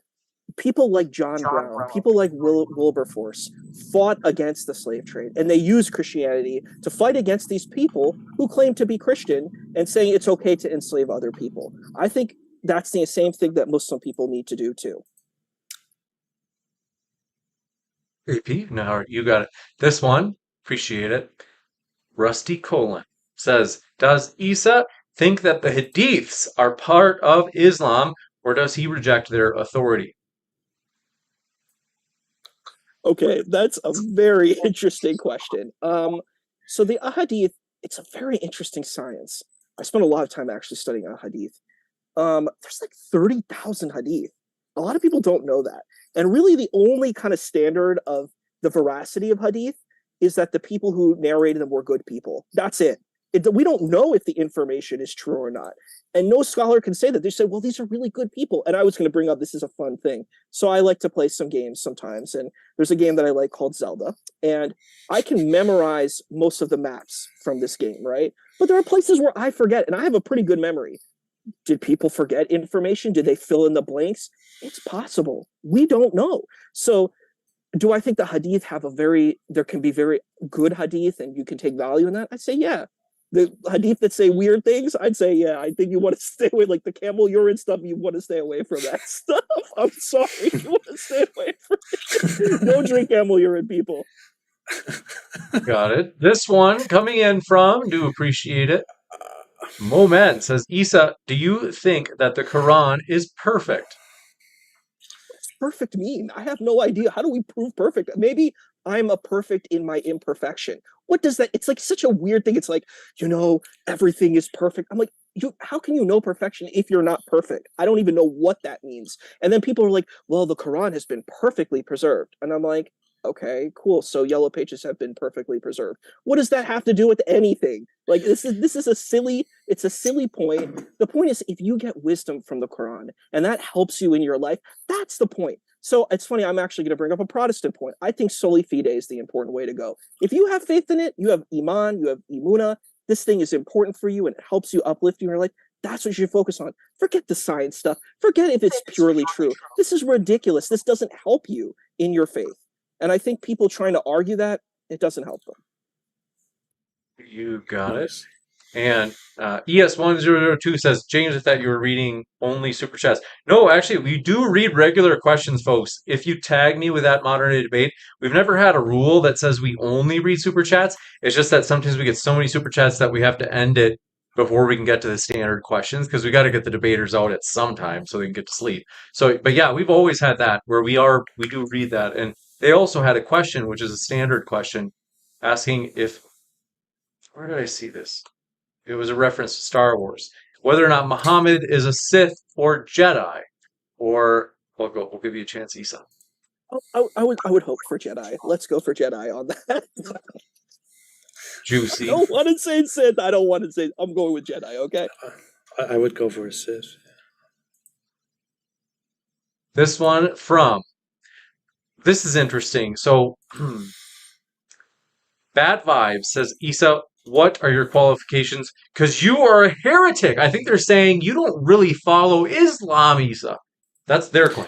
people like John Brown, people like Wilberforce fought against the slave trade, and they used Christianity to fight against these people who claim to be Christian and saying it's okay to enslave other people. I think that's the same thing that Muslim people need to do too. AP, no, you got it. This one, appreciate it. Rusty Colon says, does Issa think that the Hadiths are part of Islam, or does he reject their authority? Okay, that's a very interesting question. So the Ahadith, it's a very interesting science. I spent a lot of time actually studying Ahadith. There's 30,000 Hadith. A lot of people don't know that. And really the only kind of standard of the veracity of Hadith is that the people who narrated them were good people. That's it. we don't know if the information is true or not. And no scholar can say that. They say, well, these are really good people. And I was going to bring up, this is a fun thing. So I like to play some games sometimes. And there's a game that I like called Zelda. And I can memorize most of the maps from this game, right? But there are places where I forget, and I have a pretty good memory. Did people forget information? Did they fill in the blanks? It's possible. We don't know. So do I think the hadith there can be very good hadith and you can take value in that? I'd say, yeah. The hadith that say weird things, I'd say, yeah, I think you want to stay away, like the camel urine stuff, you want to stay away from that stuff. I'm sorry, you want to stay away from it. Don't drink camel urine, people. Got it. This one coming in from, do appreciate it. Moment says, Issa, do you think that the Quran is perfect? What's perfect mean? I have no idea. How do we prove perfect? Maybe I'm a perfect in my imperfection. What does that? It's like such a weird thing. It's like, everything is perfect. I'm like, how can you know perfection if you're not perfect? I don't even know what that means. And then people are like, well, the Quran has been perfectly preserved. And I'm like, okay, cool. So yellow pages have been perfectly preserved. What does that have to do with anything? Like this is a silly point. The point is, if you get wisdom from the Quran and that helps you in your life, that's the point. So it's funny, I'm actually going to bring up a Protestant point. I think soli fide is the important way to go. If you have faith in it, you have iman, you have imuna, this thing is important for you and it helps you uplift you in your life, that's what you should focus on. Forget the science stuff. Forget if it's purely true. This is ridiculous. This doesn't help you in your faith. And I think people trying to argue that, it doesn't help them. You got it. And ES1002 says, James, I thought you were reading only Super Chats. No, actually, we do read regular questions, folks. If you tag me with that Modern Day Debate, we've never had a rule that says we only read Super Chats. It's just that sometimes we get so many Super Chats that we have to end it before we can get to the standard questions, because we got to get the debaters out at some time so they can get to sleep. So, but yeah, we've always had that where we do read that. And they also had a question, which is a standard question, asking where did I see this? It was a reference to Star Wars. Whether or not Muhammad is a Sith or Jedi, or we'll give you a chance, Issa. I would hope for Jedi. Let's go for Jedi on that. Juicy. I don't want to say Sith. I don't want to say. I'm going with Jedi. Okay. I would go for a Sith. This one this is interesting. So, Bad Vibes says, Issa, what are your qualifications? Because you are a heretic. I think they're saying you don't really follow Islam, Issa. That's their claim.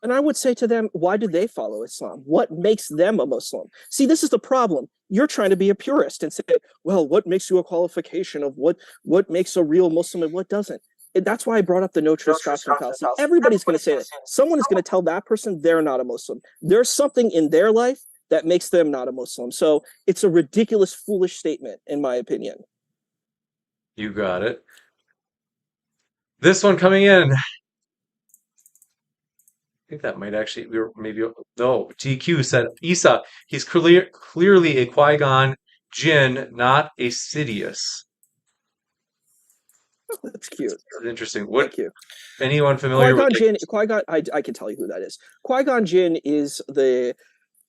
And I would say to them, why do they follow Islam? What makes them a Muslim? See, this is the problem. You're trying to be a purist and say, well, what makes you a qualification of what makes a real Muslim and what doesn't? That's why I brought up the no trespassing fallacy. Everybody's going to say that. Someone is going to tell that person they're not a Muslim. There's something in their life that makes them not a Muslim. So it's a ridiculous, foolish statement, in my opinion. You got it. This one coming in. I think that might actually be TQ said, Issa, he's clearly a Qui-Gon Jinn, not a Sidious. That's cute. That's interesting. Thank you. Anyone familiar Qui-Gon with Jinn? I can tell you who that is. Qui-Gon Jinn is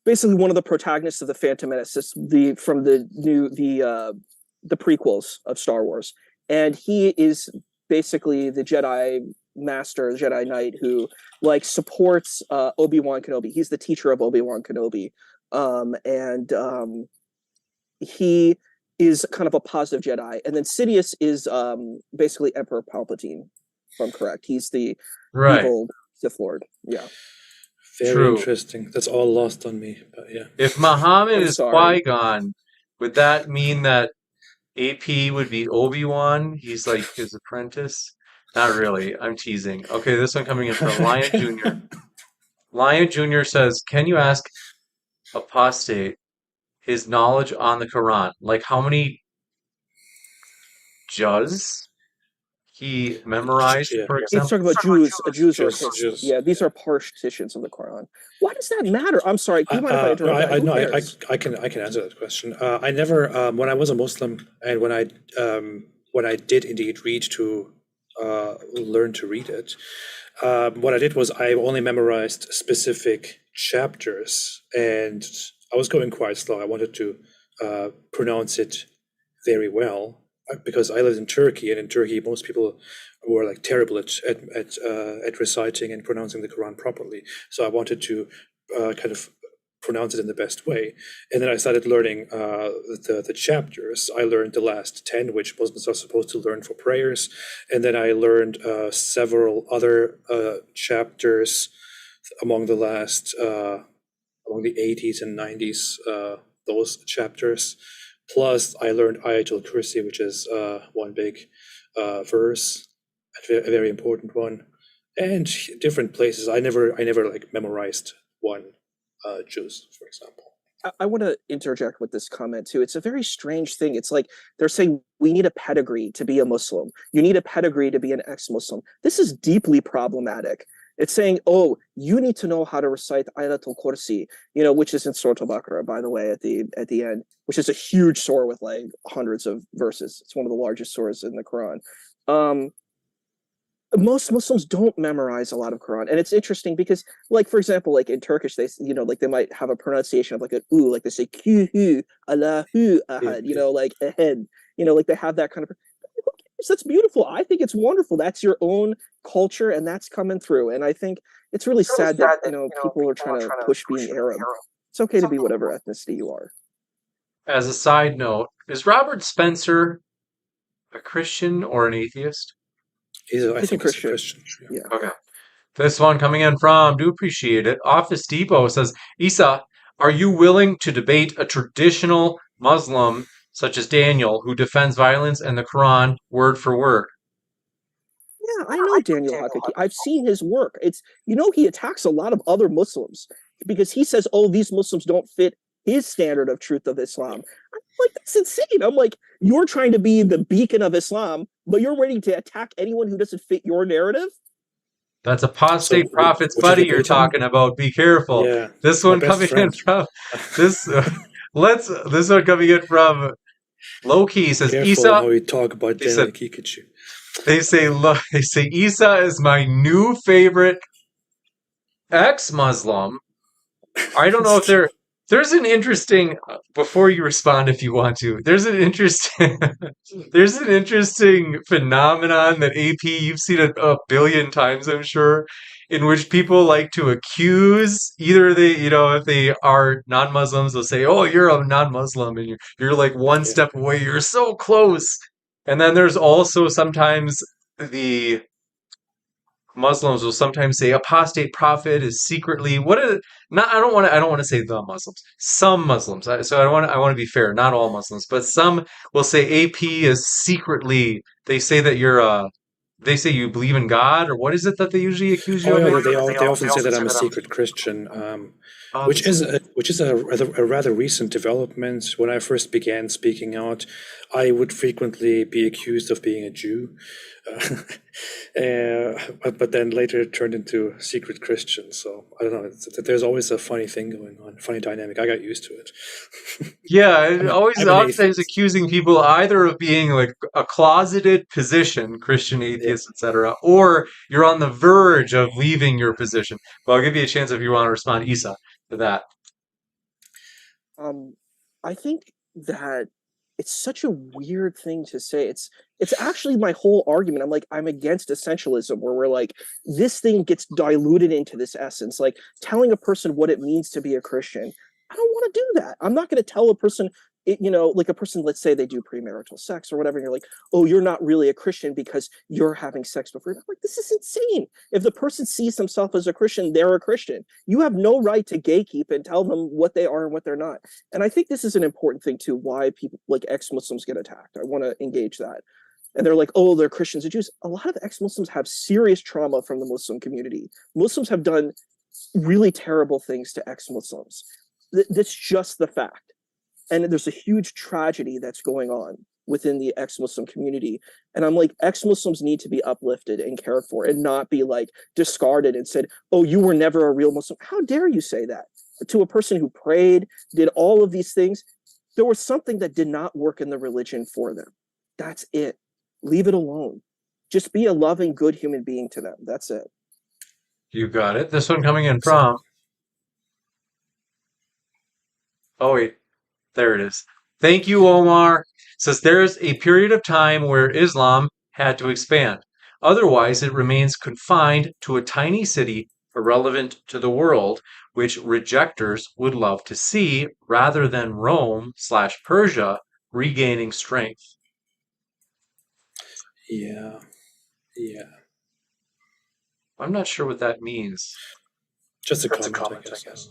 basically one of the protagonists of the Phantom Menace, from the prequels of Star Wars, and he is basically the Jedi Master, Jedi Knight who supports Obi-Wan Kenobi. He's the teacher of Obi-Wan Kenobi, and he is kind of a positive Jedi. And then Sidious is basically Emperor Palpatine, if I'm correct. He's the evil Sith Lord. Yeah. Very interesting. That's all lost on me, but yeah. If Muhammad is Qui-Gon, would that mean that AP would be Obi-Wan? He's like his apprentice? Not really. I'm teasing. Okay, this one coming in from Lion Jr. Lion Jr. says, can you ask Apostate his knowledge on the Quran? Like how many juz he memorized, for example? He's talking about Jews or Jews. Yeah, these are partitions of the Quran. Why does that matter? I'm sorry. Do you mind if I interrupt? I can answer that question. I never, when I was a Muslim, and when I did indeed read to learn to read it, what I did was I only memorized specific chapters, and I was going quite slow. I wanted to pronounce it very well because I lived in Turkey, and in Turkey most people were like terrible at reciting and pronouncing the Quran properly. So I wanted to kind of pronounce it in the best way, and then I started learning the chapters. I learned the last 10, which Muslims are supposed to learn for prayers, and then I learned several other chapters among the last among the 80s and 90s, those chapters. Plus, I learned Ayatul Kursi, which is one big verse, a very important one, and different places. I never like memorized one juz, for example. I want to interject with this comment too. It's a very strange thing. It's like they're saying we need a pedigree to be a Muslim. You need a pedigree to be an ex-Muslim. This is deeply problematic. It's saying, oh, you need to know how to recite Ayatul Kursi, which is in Surah Al-Baqarah, by the way, at the end, which is a huge surah with like hundreds of verses. It's one of the largest surahs in the Quran. Most Muslims don't memorize a lot of Quran, and it's interesting because, like, for example, like in Turkish, they like they might have a pronunciation of like an u, like they say Q Allahu ahad, like ahead, like they have that kind of. That's beautiful. I think it's wonderful. That's your own culture, and that's coming through. And I think it's really sad that people are trying to push being Arab. It's okay to be whatever ethnicity you are. As a side note, is Robert Spencer a Christian or an atheist? I think he's a Christian. Yeah. Okay. This one coming in from, do appreciate it, Office Depot says, Issa, are you willing to debate a traditional Muslim such as Daniel who defends violence and the Quran word for word? Yeah, I know Daniel Hakiki. I've seen his work. It's he attacks a lot of other Muslims because he says, oh, these Muslims don't fit his standard of truth of Islam. I'm like, that's insane. I'm like, you're trying to be the beacon of Islam, but you're ready to attack anyone who doesn't fit your narrative? That's Apostate Prophet's buddy you're talking about. Be careful. Yeah, this one coming in from this one coming in from Low-Key says, careful Issa, how you talk about Daniel Kikuchu. They say Issa is my new favorite ex-Muslim. I don't know if there's an interesting, before you respond if you want to, there's an interesting phenomenon that AP, you've seen it a billion times, I'm sure, in which people like to accuse either if they are non-Muslims, they'll say, oh, you're a non-Muslim and you're like one step away, you're so close. And then there's also sometimes the Muslims will sometimes say Apostate Prophet is secretly I don't want to say the Muslims. Some Muslims. So I want to be fair. Not all Muslims, but some will say AP is secretly. They say that they say you believe in God, or what is it that they usually accuse you of? Yeah, they often say that I'm a secret Christian, which is a rather recent development. When I first began speaking out, I would frequently be accused of being a Jew, but then later it turned into secret Christian. So I don't know. There's always a funny thing going on, funny dynamic. I got used to it. Yeah, oftentimes accusing people either of being like a closeted position, Christian atheist, etc., or you're on the verge of leaving your position. Well, I'll give you a chance if you want to respond, Issa, to that. I think that it's such a weird thing to say. It's actually my whole argument. I'm like, I'm against essentialism, where we're like, this thing gets diluted into this essence, like telling a person what it means to be a Christian. I don't want to do that. I'm not going to tell a person, like a person, let's say they do premarital sex or whatever, and you're like, oh, you're not really a Christian because you're having sex before. I'm like, this is insane. If the person sees themselves as a Christian, they're a Christian. You have no right to gatekeep and tell them what they are and what they're not. And I think this is an important thing too, why people like ex-Muslims get attacked. I want to engage that. And they're like, oh, they're Christians and Jews. A lot of ex-Muslims have serious trauma from the Muslim community. Muslims have done really terrible things to ex-Muslims. That's just the fact. And there's a huge tragedy that's going on within the ex-Muslim community. And I'm like, ex-Muslims need to be uplifted and cared for and not be like discarded and said, oh, you were never a real Muslim. How dare you say that to a person who prayed, did all of these things? There was something that did not work in the religion for them. That's it. Leave it alone. Just be a loving, good human being to them. That's it. You got it. This one coming in from... Oh, wait. There it is. Thank you, Omar. Says there's a period of time where Islam had to expand. Otherwise, it remains confined to a tiny city irrelevant to the world, which rejectors would love to see rather than Rome/Persia regaining strength. Yeah. Yeah. I'm not sure what that means. Just a comment, I guess.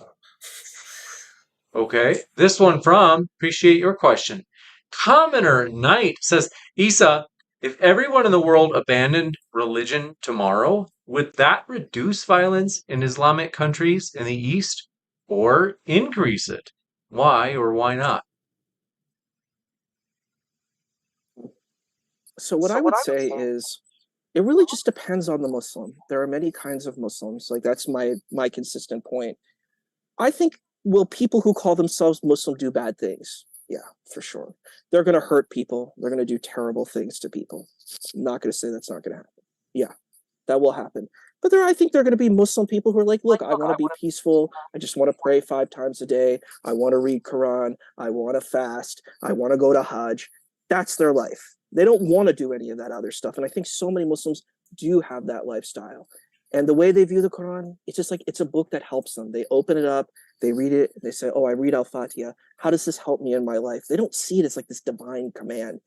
Okay, this one from, appreciate your question. Commoner Knight says, Issa, if everyone in the world abandoned religion tomorrow, would that reduce violence in Islamic countries in the East or increase it? Why or why not? So what I would say is it really just depends on the Muslim. There are many kinds of Muslims. Like that's my consistent point. I think will people who call themselves Muslim do bad things? Yeah, for sure. They're going to hurt people. They're going to do terrible things to people. I'm not going to say that's not going to happen. Yeah, that will happen. But I think there are going to be Muslim people who are like, look, I want to be peaceful. I just want to pray 5 times a day. I want to read Quran. I want to fast. I want to go to Hajj. That's their life. They don't want to do any of that other stuff. And I think so many Muslims do have that lifestyle. And the way they view the Quran, it's just like it's a book that helps them. They open it up, they read it, they say, oh, I read Al Fatiha. How does this help me in my life? They don't see it as like this divine command.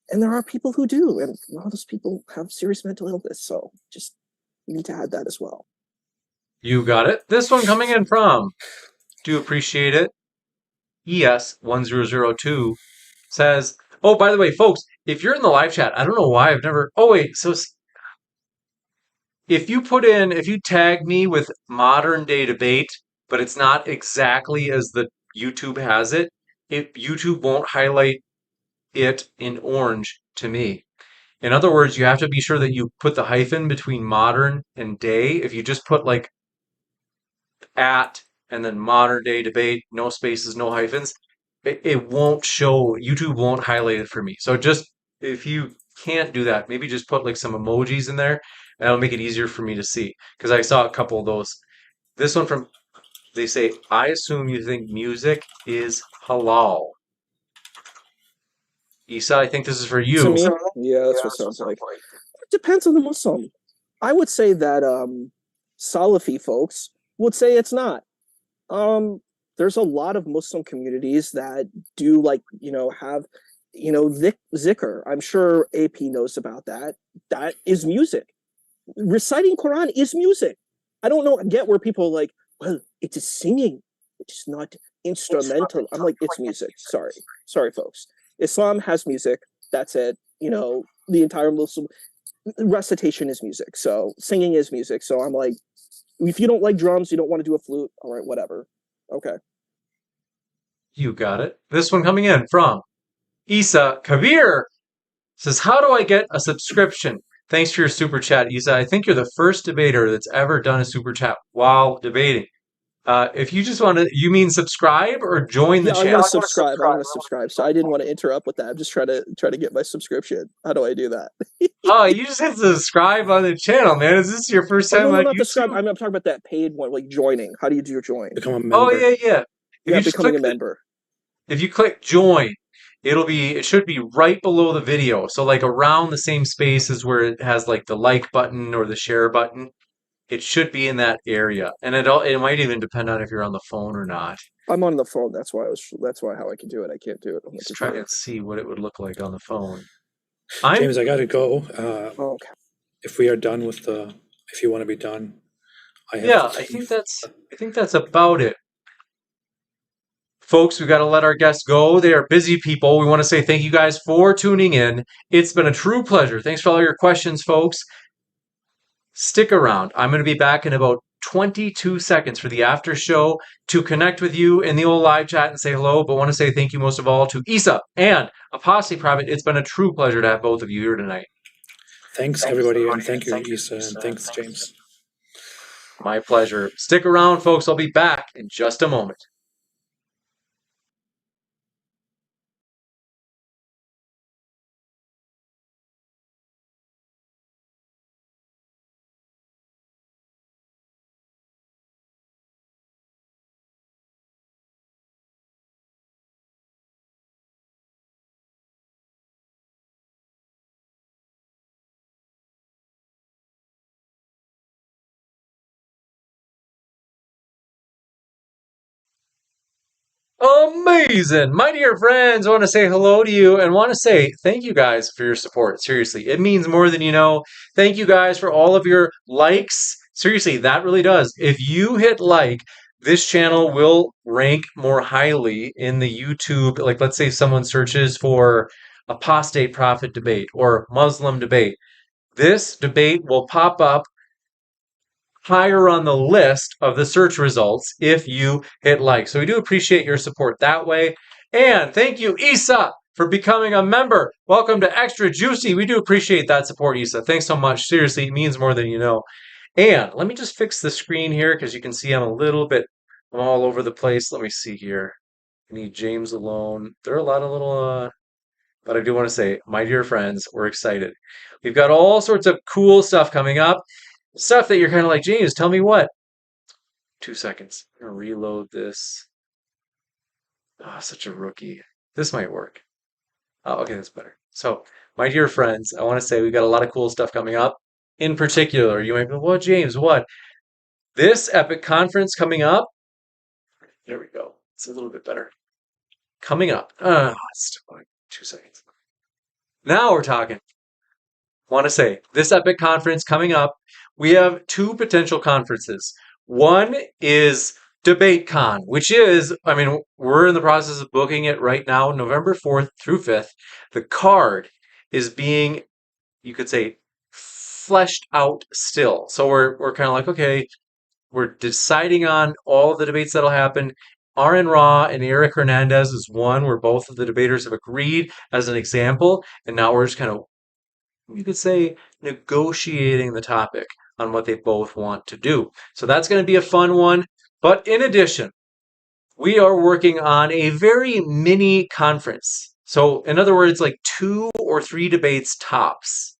And there are people who do. And a lot of those people have serious mental illness. So just you need to add that as well. You got it. This one coming in from, do appreciate it. ES1002 says, oh, by the way, folks, if you're in the live chat, I don't know why I've never, oh, wait, so if you tag me with modern day debate, but it's not exactly as the YouTube has it, YouTube won't highlight it in orange to me. In other words, you have to be sure that you put the hyphen between modern and day. If you just put like at and then modern day debate, no spaces, no hyphens, it won't show, YouTube won't highlight it for me. So just if you can't do that, maybe just put like some emojis in there and that'll make it easier for me to see. Because I saw a couple of those. This one from, they say, I assume you think music is halal. Issa, I think this is for To you. me, yeah, that's what it sounds like. It depends on the Muslim. I would say that Salafi folks would say it's not. There's a lot of Muslim communities that do like, have, zikr. I'm sure AP knows about that. That is music. Reciting Quran is music. I don't know, get where people are like, well, it is singing. It's not instrumental. I'm like, it's music. Sorry, folks. Islam has music. That's it. The entire Muslim recitation is music. So singing is music. So I'm like, if you don't like drums, you don't want to do a flute. All right, whatever. Okay. You got it. This one coming in from Issa Kabir says, how do I get a subscription? Thanks for your super chat, Issa. I think you're the first debater that's ever done a super chat while debating. If you just want to, you mean subscribe or join the Yeah, I channel? want to subscribe. I want to subscribe. So I didn't want to interrupt with that. I'm just trying to get my subscription. How do I do that? Oh, you just hit subscribe on the channel, man. Is this your first Oh time no, on not the subscribe. YouTube? I'm talking about that paid one, like joining. How do you do your join? Become a Oh, member. yeah. If Yeah, you just becoming click a member. if you click join, it should be right below the video. So like around the same space as where it has like the like button or the share button. It should be in that area, and it might even depend on if you're on the phone or not. I'm on the phone. That's why how I can do it. I can't do it on the Let's try computer. and see what it would look like on the phone. James, I gotta go. Oh, okay. If we are done with if you want to be done, I have Yeah, to I think leave. that's about it. Folks, we've got to let our guests go. They are busy people. We want to say thank you guys for tuning in. It's been a true pleasure. Thanks for all your questions, folks. Stick around. I'm going to be back in about 22 seconds for the after show to connect with you in the old live chat and say hello, but want to say thank you most of all to Issa and Apostate Private. It's been a true pleasure to have both of you here tonight. Thanks, everybody, and thank you, Issa, and thanks, James. My pleasure. Stick around, folks. I'll be back in just a moment. Amazing. My dear friends, I want to say hello to you and want to say thank you guys for your support. Seriously, it means more than you know. Thank you guys for all of your likes. Seriously, that really does. If you hit like, this channel will rank more highly in the YouTube. Like, let's say someone searches for apostate prophet debate or Muslim debate. This debate will pop up higher on the list of the search results if you hit like. So we do appreciate your support that way. And thank you, Issa, for becoming a member. Welcome to Extra Juicy. We do appreciate that support, Issa. Thanks so much. Seriously, it means more than you know. And let me just fix the screen here because you can see I'm all over the place. Let me see here. I need James alone. There are a lot of little, but I do want to say, my dear friends, we're excited. We've got all sorts of cool stuff coming up. Stuff that you're kind of like, James, tell me what. 2 seconds. I'm going to reload this. Oh, such a rookie. This might work. Oh, okay, that's better. So, my dear friends, I want to say we've got a lot of cool stuff coming up. In particular, you might be, well, James, what? This epic conference coming up. There we go. It's a little bit better. Coming up. It's 2 seconds. Now we're talking. Want to say this epic conference coming up. We have two potential conferences. One is DebateCon, which is, we're in the process of booking it right now, November 4th through 5th. The card is being, you could say, fleshed out still. So we're kind of like, okay, we're deciding on all of the debates that'll happen. Aaron Ra and Eric Hernandez is one where both of the debaters have agreed as an example, and now we're just kind of, you could say, negotiating the topic on what they both want to do. So that's going to be a fun one. But in addition, we are working on a very mini conference. So in other words, like 2 or 3 debates tops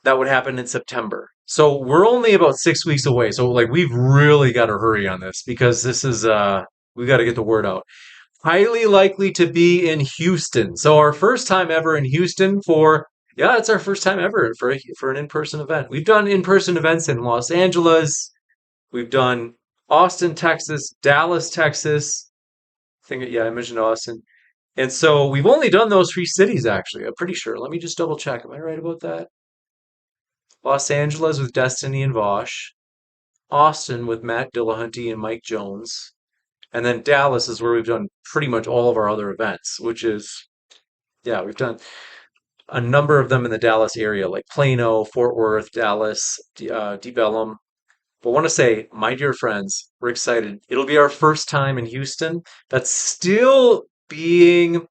that would happen in September. So we're only about 6 weeks away. So like we've really got to hurry on this because this is we got to get the word out. Highly likely to be in Houston. So our first time ever in Houston it's our first time ever for an in-person event. We've done in-person events in Los Angeles. We've done Austin, Texas, Dallas, Texas. I mentioned Austin. And so we've only done those 3 cities, actually. I'm pretty sure. Let me just double check. Am I right about that? Los Angeles with Destiny and Vosh. Austin with Matt Dillahunty and Mike Jones. And then Dallas is where we've done pretty much all of our other events, which is, we've done a number of them in the Dallas area, like Plano, Fort Worth, Dallas, Deep Ellum. But I want to say, my dear friends, we're excited. It'll be our first time in Houston. That's still being, you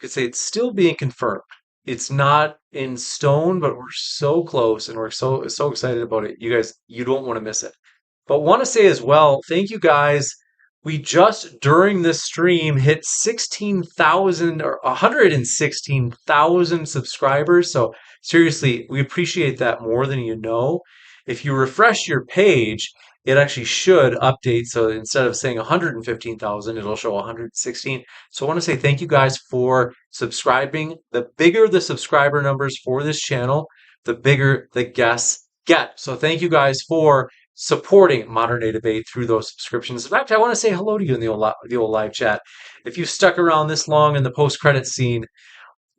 could say it's still being confirmed. It's not in stone, but we're so close and we're so excited about it. You guys, you don't want to miss it. But want to say as well, thank you guys. We just during this stream hit 16,000 or 116,000 subscribers. So seriously, we appreciate that more than you know. If you refresh your page, it actually should update. So instead of saying 115,000, it'll show 116. So I want to say thank you guys for subscribing. The bigger the subscriber numbers for this channel, the bigger the guests get. So thank you guys for supporting Modern Day Debate through those subscriptions. In fact, I want to say hello to you in the old live chat. If you've stuck around this long in the post-credit scene,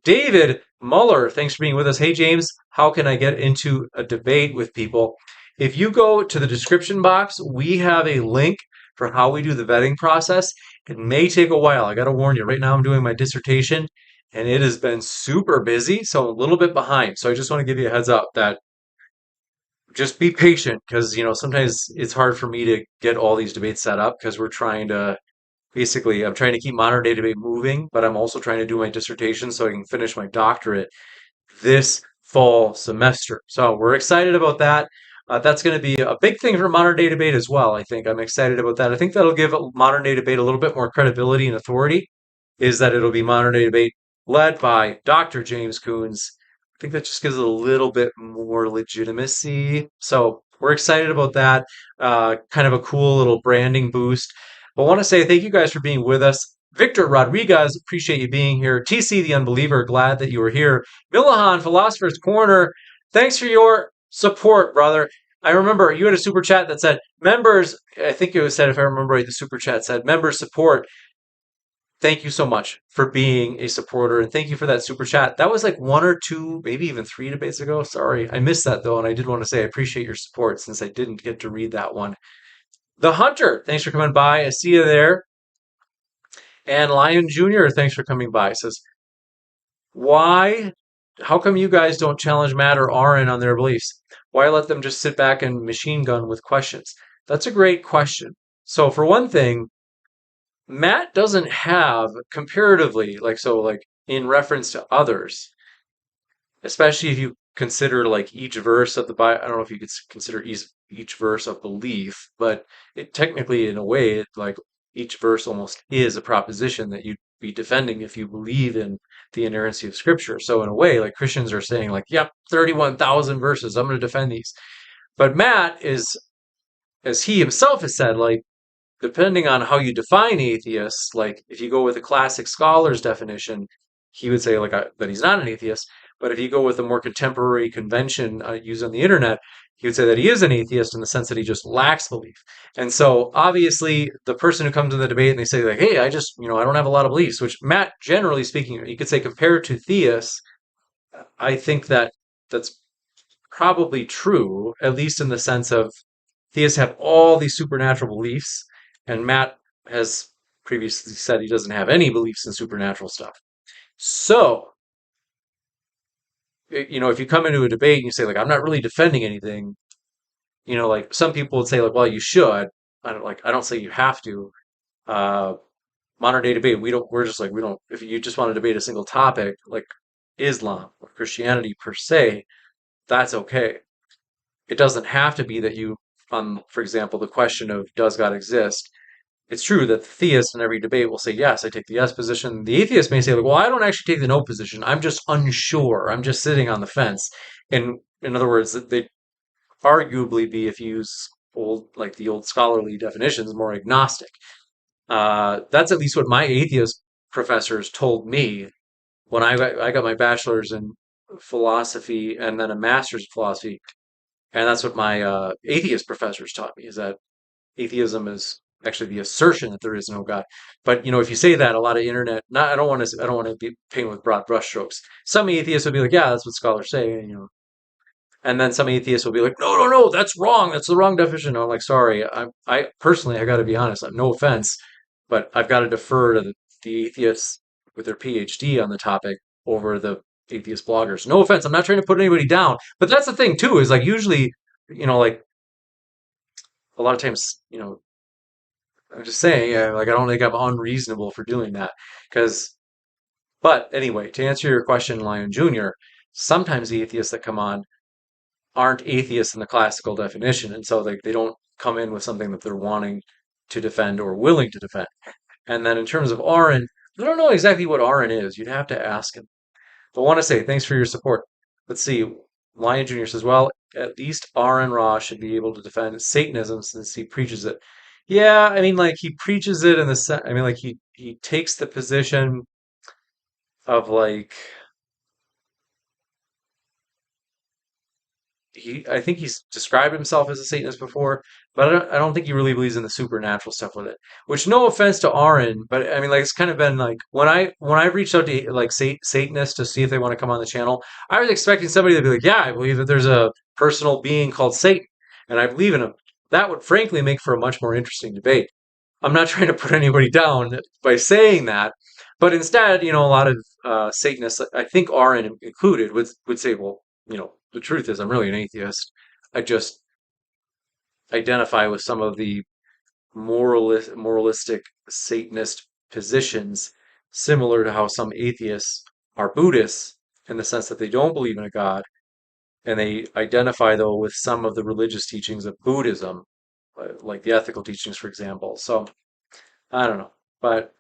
David Muller, thanks for being with us. Hey, James, how can I get into a debate with people? If you go to the description box, we have a link for how we do the vetting process. It may take a while. I got to warn you, right now I'm doing my dissertation, and it has been super busy, so a little bit behind. So I just want to give you a heads up that just be patient because, sometimes it's hard for me to get all these debates set up because I'm trying to keep Modern Day Debate moving, but I'm also trying to do my dissertation so I can finish my doctorate this fall semester. So we're excited about that. That's going to be a big thing for Modern Day Debate as well, I think. I'm excited about that. I think that'll give Modern Day Debate a little bit more credibility and authority, is that it'll be Modern Day Debate led by Dr. James Coons. I think that just gives it a little bit more legitimacy. So we're excited about that. Kind of a cool little branding boost. But I want to say thank you guys for being with us. Victor Rodriguez, appreciate you being here. TC the Unbeliever, glad that you were here. Milahan, Philosopher's Corner, thanks for your support, brother. I remember you had a super chat that said members. I think it was said, if I remember right, the super chat said members support. Thank you so much for being a supporter, and thank you for that super chat. That was like one or two, maybe even three debates ago. Sorry, I missed that though, and I did want to say I appreciate your support since I didn't get to read that one. The Hunter, thanks for coming by. I see you there. And Lion Jr., thanks for coming by. Says, why? How come you guys don't challenge Matt or Aaron on their beliefs? Why let them just sit back and machine gun with questions? That's a great question. So for one thing, Matt doesn't have comparatively, like in reference to others, especially if you consider like each verse of the Bible. I don't know if you could consider each verse of belief, but it technically, in a way, like each verse almost is a proposition that you'd be defending if you believe in the inerrancy of Scripture. So in a way, like Christians are saying, like, yep, 31,000 verses, I'm going to defend these. But Matt is, as he himself has said, like, depending on how you define atheists, like if you go with a classic scholar's definition, he would say like that he's not an atheist. But if you go with a more contemporary convention used on the internet, he would say that he is an atheist in the sense that he just lacks belief. And so obviously the person who comes to the debate and they say like, hey, I just, I don't have a lot of beliefs, which Matt, generally speaking, you could say compared to theists, I think that that's probably true, at least in the sense of theists have all these supernatural beliefs, and Matt has previously said he doesn't have any beliefs in supernatural stuff. So, if you come into a debate and you say, like, I'm not really defending anything, like some people would say, like, well, you should. I don't say you have to. Uh, Modern day debate, we're just like, we don't, if you just want to debate a single topic, like Islam or Christianity per se, that's okay. It doesn't have to be that you, on, for example, the question of does God exist? It's true that the theist in every debate will say, yes, I take the yes position. The atheist may say, like, well, I don't actually take the no position. I'm just unsure. I'm just sitting on the fence. And in other words, they arguably be, if you use the old scholarly definitions, more agnostic. That's at least what my atheist professors told me when I got my bachelor's in philosophy and then a master's in philosophy. And that's what my atheist professors taught me, is that atheism is actually the assertion that there is no God. But if you say that, a lot of internet, not I don't want to be painted with broad brushstrokes. Some atheists would be like, yeah, that's what scholars say, and then some atheists will be like, no, no, no, that's wrong. That's the wrong definition. I'm like, sorry, I personally, I got to be honest. No offense, but I've got to defer to the atheists with their PhD on the topic over the atheist bloggers. No offense, I'm not trying to put anybody down, but that's the thing too. Is like usually, like a lot of times, I'm just saying, like I don't think I'm unreasonable for doing that, because. But anyway, to answer your question, Lion Jr., sometimes the atheists that come on aren't atheists in the classical definition, and so they don't come in with something that they're wanting to defend or willing to defend. And then in terms of Aaron, I don't know exactly what Aaron is. You'd have to ask him. But I want to say thanks for your support. Let's see. Lion Jr. says, well, at least Aaron Ra should be able to defend Satanism since he preaches it. Yeah, I mean, like he preaches it in the sense. I mean, like he takes the position of like I think he's described himself as a Satanist before, but I don't think he really believes in the supernatural stuff with it. Which, no offense to Aaron, but I mean, like it's kind of been like when I reached out to like Satanists to see if they want to come on the channel, I was expecting somebody to be like, yeah, I believe that there's a personal being called Satan, and I believe in him. That would frankly make for a much more interesting debate. I'm not trying to put anybody down by saying that, but instead, a lot of Satanists, I think Aaron included, would say, well, the truth is I'm really an atheist. I just identify with some of the moralistic Satanist positions, similar to how some atheists are Buddhists in the sense that they don't believe in a God, and they identify though with some of the religious teachings of Buddhism, like the ethical teachings, for example. So I don't know, but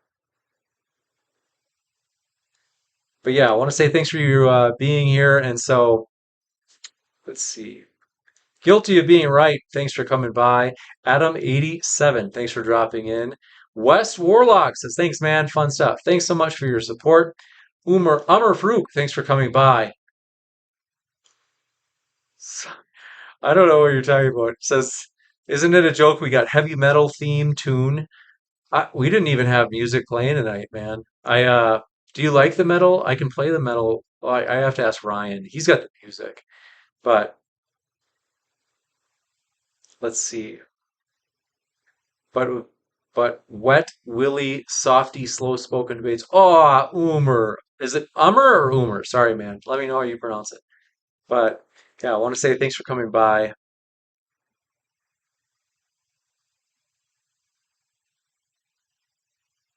yeah, I want to say thanks for you being here. And so let's see. Guilty of being right. Thanks for coming by. Adam87, thanks for dropping in. West Warlock says, thanks, man. Fun stuff. Thanks so much for your support. Umar Farouk, thanks for coming by. I don't know what you're talking about. It says, isn't it a joke we got heavy metal theme tune? We didn't even have music playing tonight, man. Do you like the metal? I can play the metal. Well, I have to ask Ryan. He's got the music. But let's see. But wet, willy, softy, slow-spoken debates. Oh, Umer. Is it Ummer or Umer? Sorry, man. Let me know how you pronounce it. But yeah, I want to say thanks for coming by.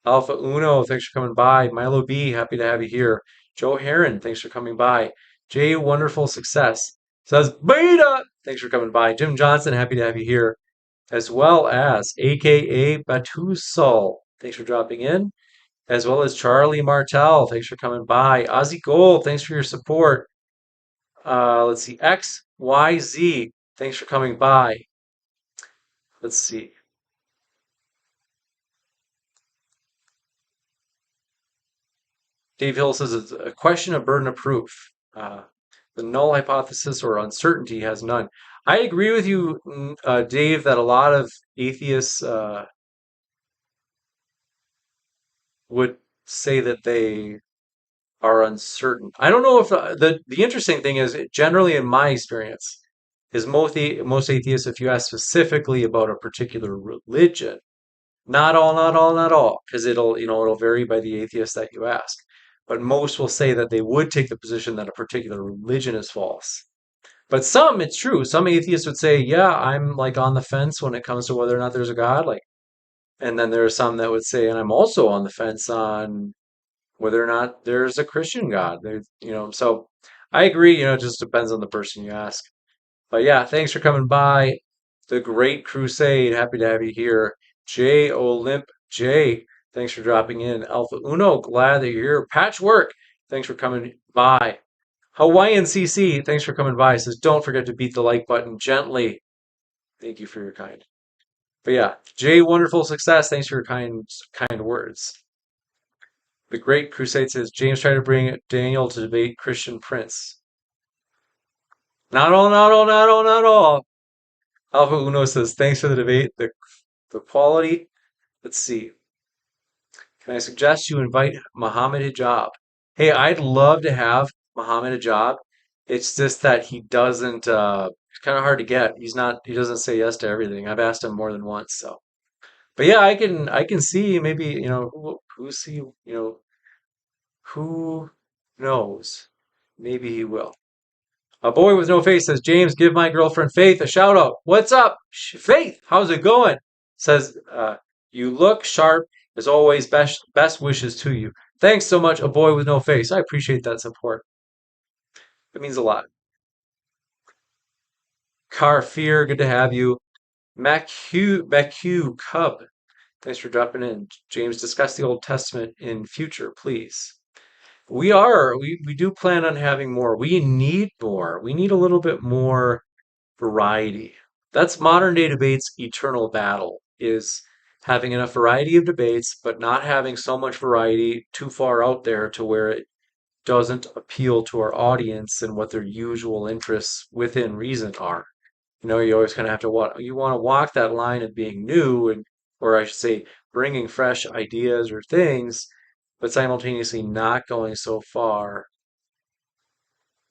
Alpha Uno, thanks for coming by. Milo B, happy to have you here. Joe Heron, thanks for coming by. Jay, wonderful success. Says Beta, thanks for coming by. Jim Johnson, happy to have you here. As well as AKA Batusol, thanks for dropping in. As well as Charlie Martel, thanks for coming by. Ozzy Gold, thanks for your support. Let's see, XYZ, thanks for coming by. Let's see. Dave Hill says it's a question of burden of proof. Uh, the null hypothesis or uncertainty has none. I agree with you, Dave, that a lot of atheists would say that they are uncertain. I don't know if the interesting thing is, generally in my experience, is most atheists, if you ask specifically about a particular religion, not all, because it'll vary by the atheist that you ask. But most will say that they would take the position that a particular religion is false. But some, it's true. Some atheists would say, yeah, I'm like on the fence when it comes to whether or not there's a God. Like, and then there are some that would say, and I'm also on the fence on whether or not there's a Christian God. So I agree, it just depends on the person you ask. But yeah, thanks for coming by. The Great Crusade, happy to have you here. J Olymp J, thanks for dropping in. Alpha Uno, glad that you're here. Patchwork, thanks for coming by. Hawaiian CC, thanks for coming by. Says, don't forget to beat the like button gently. Thank you for your kind. But yeah, Jay, wonderful success. Thanks for your kind words. The Great Crusade says, James tried to bring Daniel to debate Christian Prince. Not all, not all, not all, not all. Alpha Uno says, thanks for the debate. The quality. Let's see. Can I suggest you invite Muhammad Hijab? Hey, I'd love to have Muhammad Hijab. It's just that he doesn't, it's kind of hard to get. He doesn't say yes to everything. I've asked him more than once, so. But yeah, I can see maybe, who's he, who knows? Maybe he will. A boy with no face says, James, give my girlfriend Faith a shout out. What's up, Faith? How's it going? Says, you look sharp as always. Best wishes to you. Thanks so much, a boy with no face. I appreciate that support. It means a lot. Car Fear, good to have you. MacHugh Cub, thanks for dropping in. James, discuss the Old Testament in future, please. We do plan on having more. We need more. We need a little bit more variety. That's modern day debate's eternal battle, is having enough variety of debates, but not having so much variety too far out there to where it doesn't appeal to our audience and what their usual interests within reason are. You always kind of have to you want to walk that line of being new or I should say, bringing fresh ideas or things, but simultaneously not going so far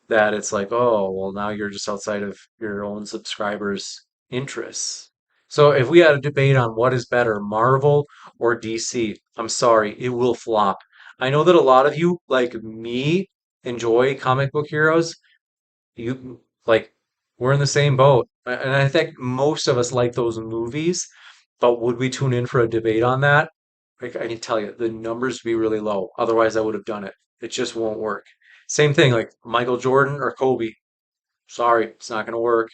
that it's like, oh, well, now you're just outside of your own subscribers' interests. So if we had a debate on what is better, Marvel or DC, I'm sorry, it will flop. I know that a lot of you, like me, enjoy comic book heroes. You like we're in the same boat. And I think most of us like those movies, but would we tune in for a debate on that? Like I can tell you, the numbers would be really low. Otherwise, I would have done it. It just won't work. Same thing, like Michael Jordan or Kobe. Sorry, it's not going to work.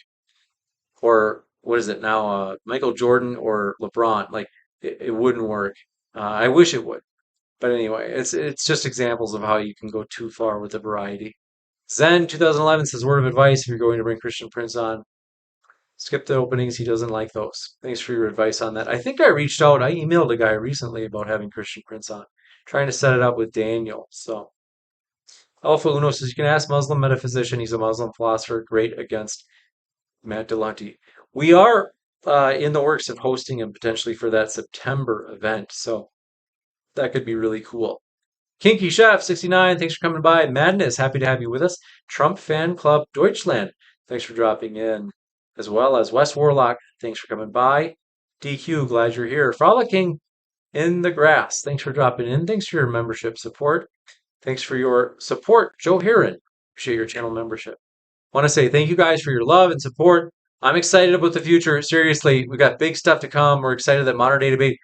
Or what is it now? Michael Jordan or LeBron. Like it wouldn't work. I wish it would. But anyway, it's just examples of how you can go too far with the variety. Zen 2011 says, word of advice if you're going to bring Christian Prince on, skip the openings. He doesn't like those. Thanks for your advice on that. I think I reached out. I emailed a guy recently about having Christian Prince on, trying to set it up with Daniel. So Alpha Uno says, you can ask Muslim metaphysician. He's a Muslim philosopher. Great against Matt Delonte. We are in the works of hosting him potentially for that September event, so that could be really cool. Kinky Chef 69, thanks for coming by. Madness, happy to have you with us. Trump Fan Club Deutschland, thanks for dropping in. As well as West Warlock, thanks for coming by. DQ, glad you're here. Frolicking in the Grass, thanks for dropping in. Thanks for your membership support. Thanks for your support, Joe Heron. Appreciate your channel membership. Want to say thank you guys for your love and support. I'm excited about the future. Seriously, we got big stuff to come. We're excited that Modern Day Debate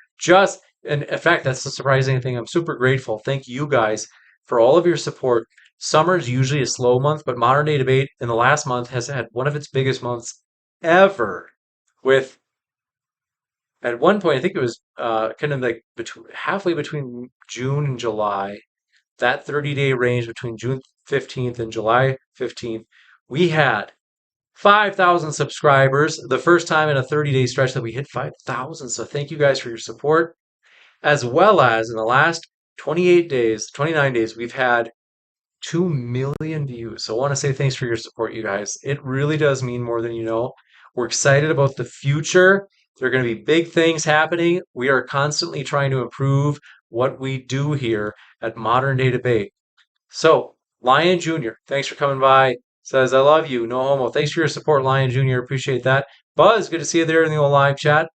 and in fact, that's the surprising thing. I'm super grateful. Thank you guys for all of your support. Summer's usually a slow month, but Modern Day Debate in the last month has had one of its biggest months ever. With at one point, I think it was kind of like halfway between June and July, that 30-day range between June 15th and July 15th, we had 5,000 subscribers, the first time in a 30-day stretch that we hit 5,000. So thank you guys for your support. As well as in the last 29 days, we've had 2 million views. So I want to say thanks for your support, you guys. It really does mean more than you know. We're excited about the future. There are going to be big things happening. We are constantly trying to improve what we do here at Modern Day Debate. So, Lion Jr., thanks for coming by. Says, I love you. No homo. Thanks for your support, Lion Jr. Appreciate that. Buzz, good to see you there in the old live chat.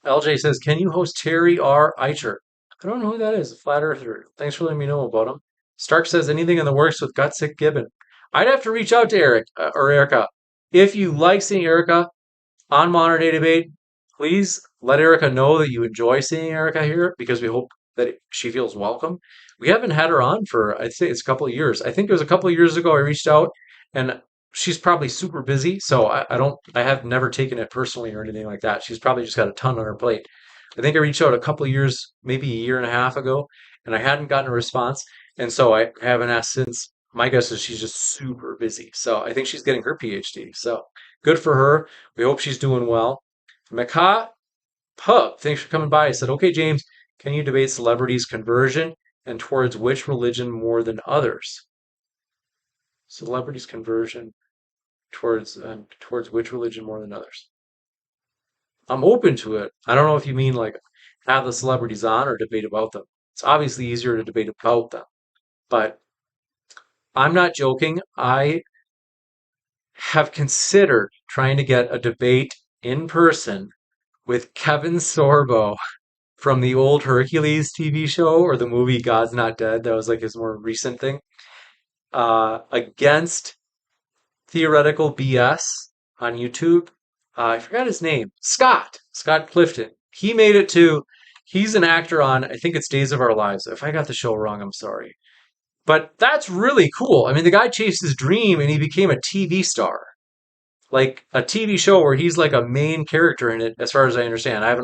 LJ says, can you host Terry R. Eicher? I don't know who that is. A flat earther. Thanks for letting me know about him. Stark says, anything in the works with Gutsick Gibbon? I'd have to reach out to Eric or Erica. If you like seeing Erica on Modern Day Debate, please let Erica know that you enjoy seeing Erica here because we hope that she feels welcome. We haven't had her on for, I'd say it's a couple of years. I think it was a couple of years ago I reached out, and she's probably super busy, so I have never taken it personally or anything like that. She's probably just got a ton on her plate. I think I reached out a couple of years, maybe a year and a half ago, and I hadn't gotten a response, and so I haven't asked since. My guess is she's just super busy. So I think she's getting her PhD. So good for her. We hope she's doing well. Maka Pub, thanks for coming by. I said, okay, James, can you debate celebrities' conversion and towards which religion more than others? Celebrities' conversion towards which religion more than others? I'm open to it. I don't know if you mean like have the celebrities on or debate about them. It's obviously easier to debate about them, but I'm not joking. I have considered trying to get a debate in person with Kevin Sorbo from the old Hercules TV show or the movie God's Not Dead. That was like his more recent thing. Against Theoretical BS on YouTube. I forgot his name. Scott Clifton. He made it to, he's an actor on, I think it's Days of Our Lives. If I got the show wrong, I'm sorry. But that's really cool. I mean, the guy chased his dream and he became a TV star. Like a TV show where he's like a main character in it, as far as I understand. I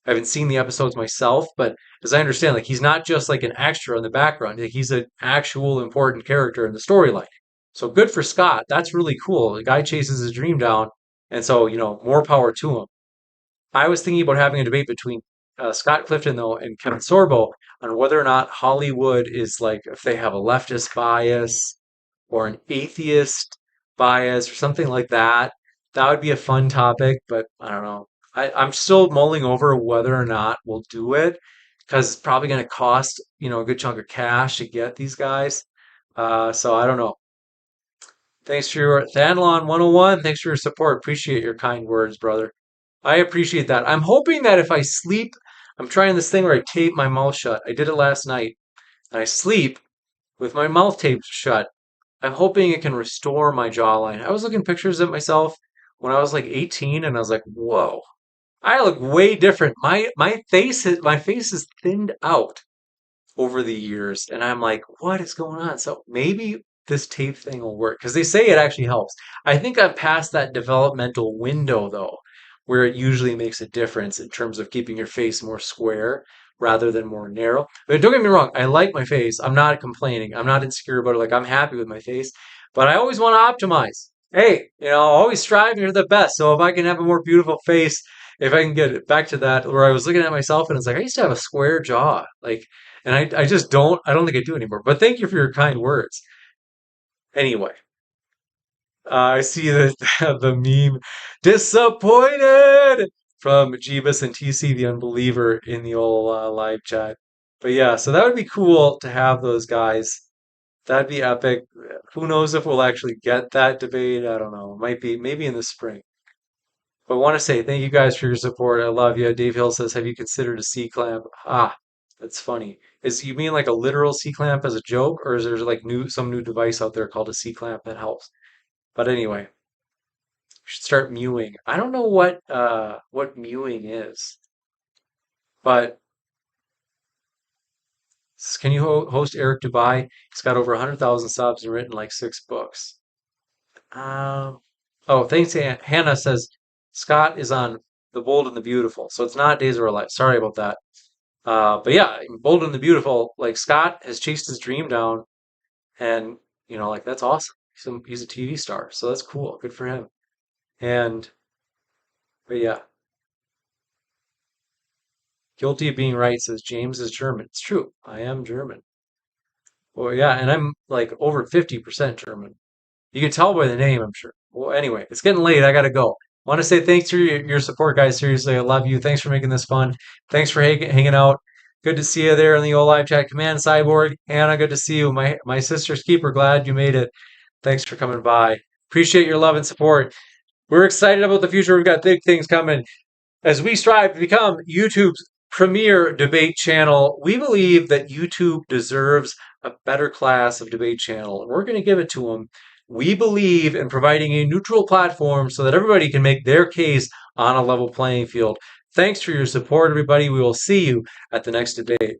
haven't seen the episodes myself, but as I understand, like he's not just like an extra in the background. Like, he's an actual important character in the storyline. So good for Scott. That's really cool. The guy chases his dream down, and so more power to him. I was thinking about having a debate between Scott Clifton though and Kevin Sorbo on whether or not Hollywood is like if they have a leftist bias or an atheist bias or something like that. That would be a fun topic, but I don't know. I'm still mulling over whether or not we'll do it because it's probably going to cost, a good chunk of cash to get these guys. So I don't know. Thanks for your Thanlon 101. Thanks for your support. Appreciate your kind words, brother. I appreciate that. I'm hoping that if I sleep, I'm trying this thing where I tape my mouth shut. I did it last night. And I sleep with my mouth taped shut. I'm hoping it can restore my jawline. I was looking pictures of myself when I was like 18 and I was like, whoa, I look way different. My face is thinned out over the years. And I'm like, what is going on? So maybe this tape thing will work because they say it actually helps. I think I'm past that developmental window though, where it usually makes a difference in terms of keeping your face more square rather than more narrow. But don't get me wrong, I like my face. I'm not complaining. I'm not insecure about it. Like I'm happy with my face, but I always want to optimize. Hey, always striving for the best. So if I can have a more beautiful face, if I can get it back to that where I was looking at myself and it's like I used to have a square jaw, like, and I just don't. I don't think I do anymore. But thank you for your kind words. Anyway, I see the the meme, disappointed from Jeebus and TC the Unbeliever in the old live chat. But yeah, so that would be cool to have those guys. That'd be epic. Who knows if we'll actually get that debate? I don't know. Might be maybe in the spring. But I want to say thank you guys for your support. I love you. Dave Hill says, "Have you considered a C clamp?" Ah, that's funny. Is you mean like a literal C clamp as a joke, or is there like some new device out there called a C clamp that helps? But anyway, we should start mewing. I don't know what mewing is, but can you host Eric Dubai? He's got over 100,000 subs and written like 6 books. Um, oh, thanks. Hannah says Scott is on The Bold and the Beautiful, so it's not Days of Our Life. Sorry about that. But yeah, Bold and the Beautiful, like Scott has chased his dream down, and like that's awesome. He's a TV star, so that's cool. Good for him. And but yeah, guilty of being right, says James is German. It's true. I am German. Well, yeah, and I'm like over 50% German. You can tell by the name, I'm sure. Well, anyway, it's getting late. I gotta go. Want to say thanks for your support, guys. Seriously, I love you. Thanks for making this fun. Thanks for hanging out. Good to see you there in the old live chat. Command Cyborg, Hannah, good to see you. My sister's keeper, glad you made it. Thanks for coming by. Appreciate your love and support. We're excited about the future. We've got big things coming. As we strive to become YouTube's premier debate channel, we believe that YouTube deserves a better class of debate channel. We're going to give it to them. We believe in providing a neutral platform so that everybody can make their case on a level playing field. Thanks for your support, everybody. We will see you at the next debate.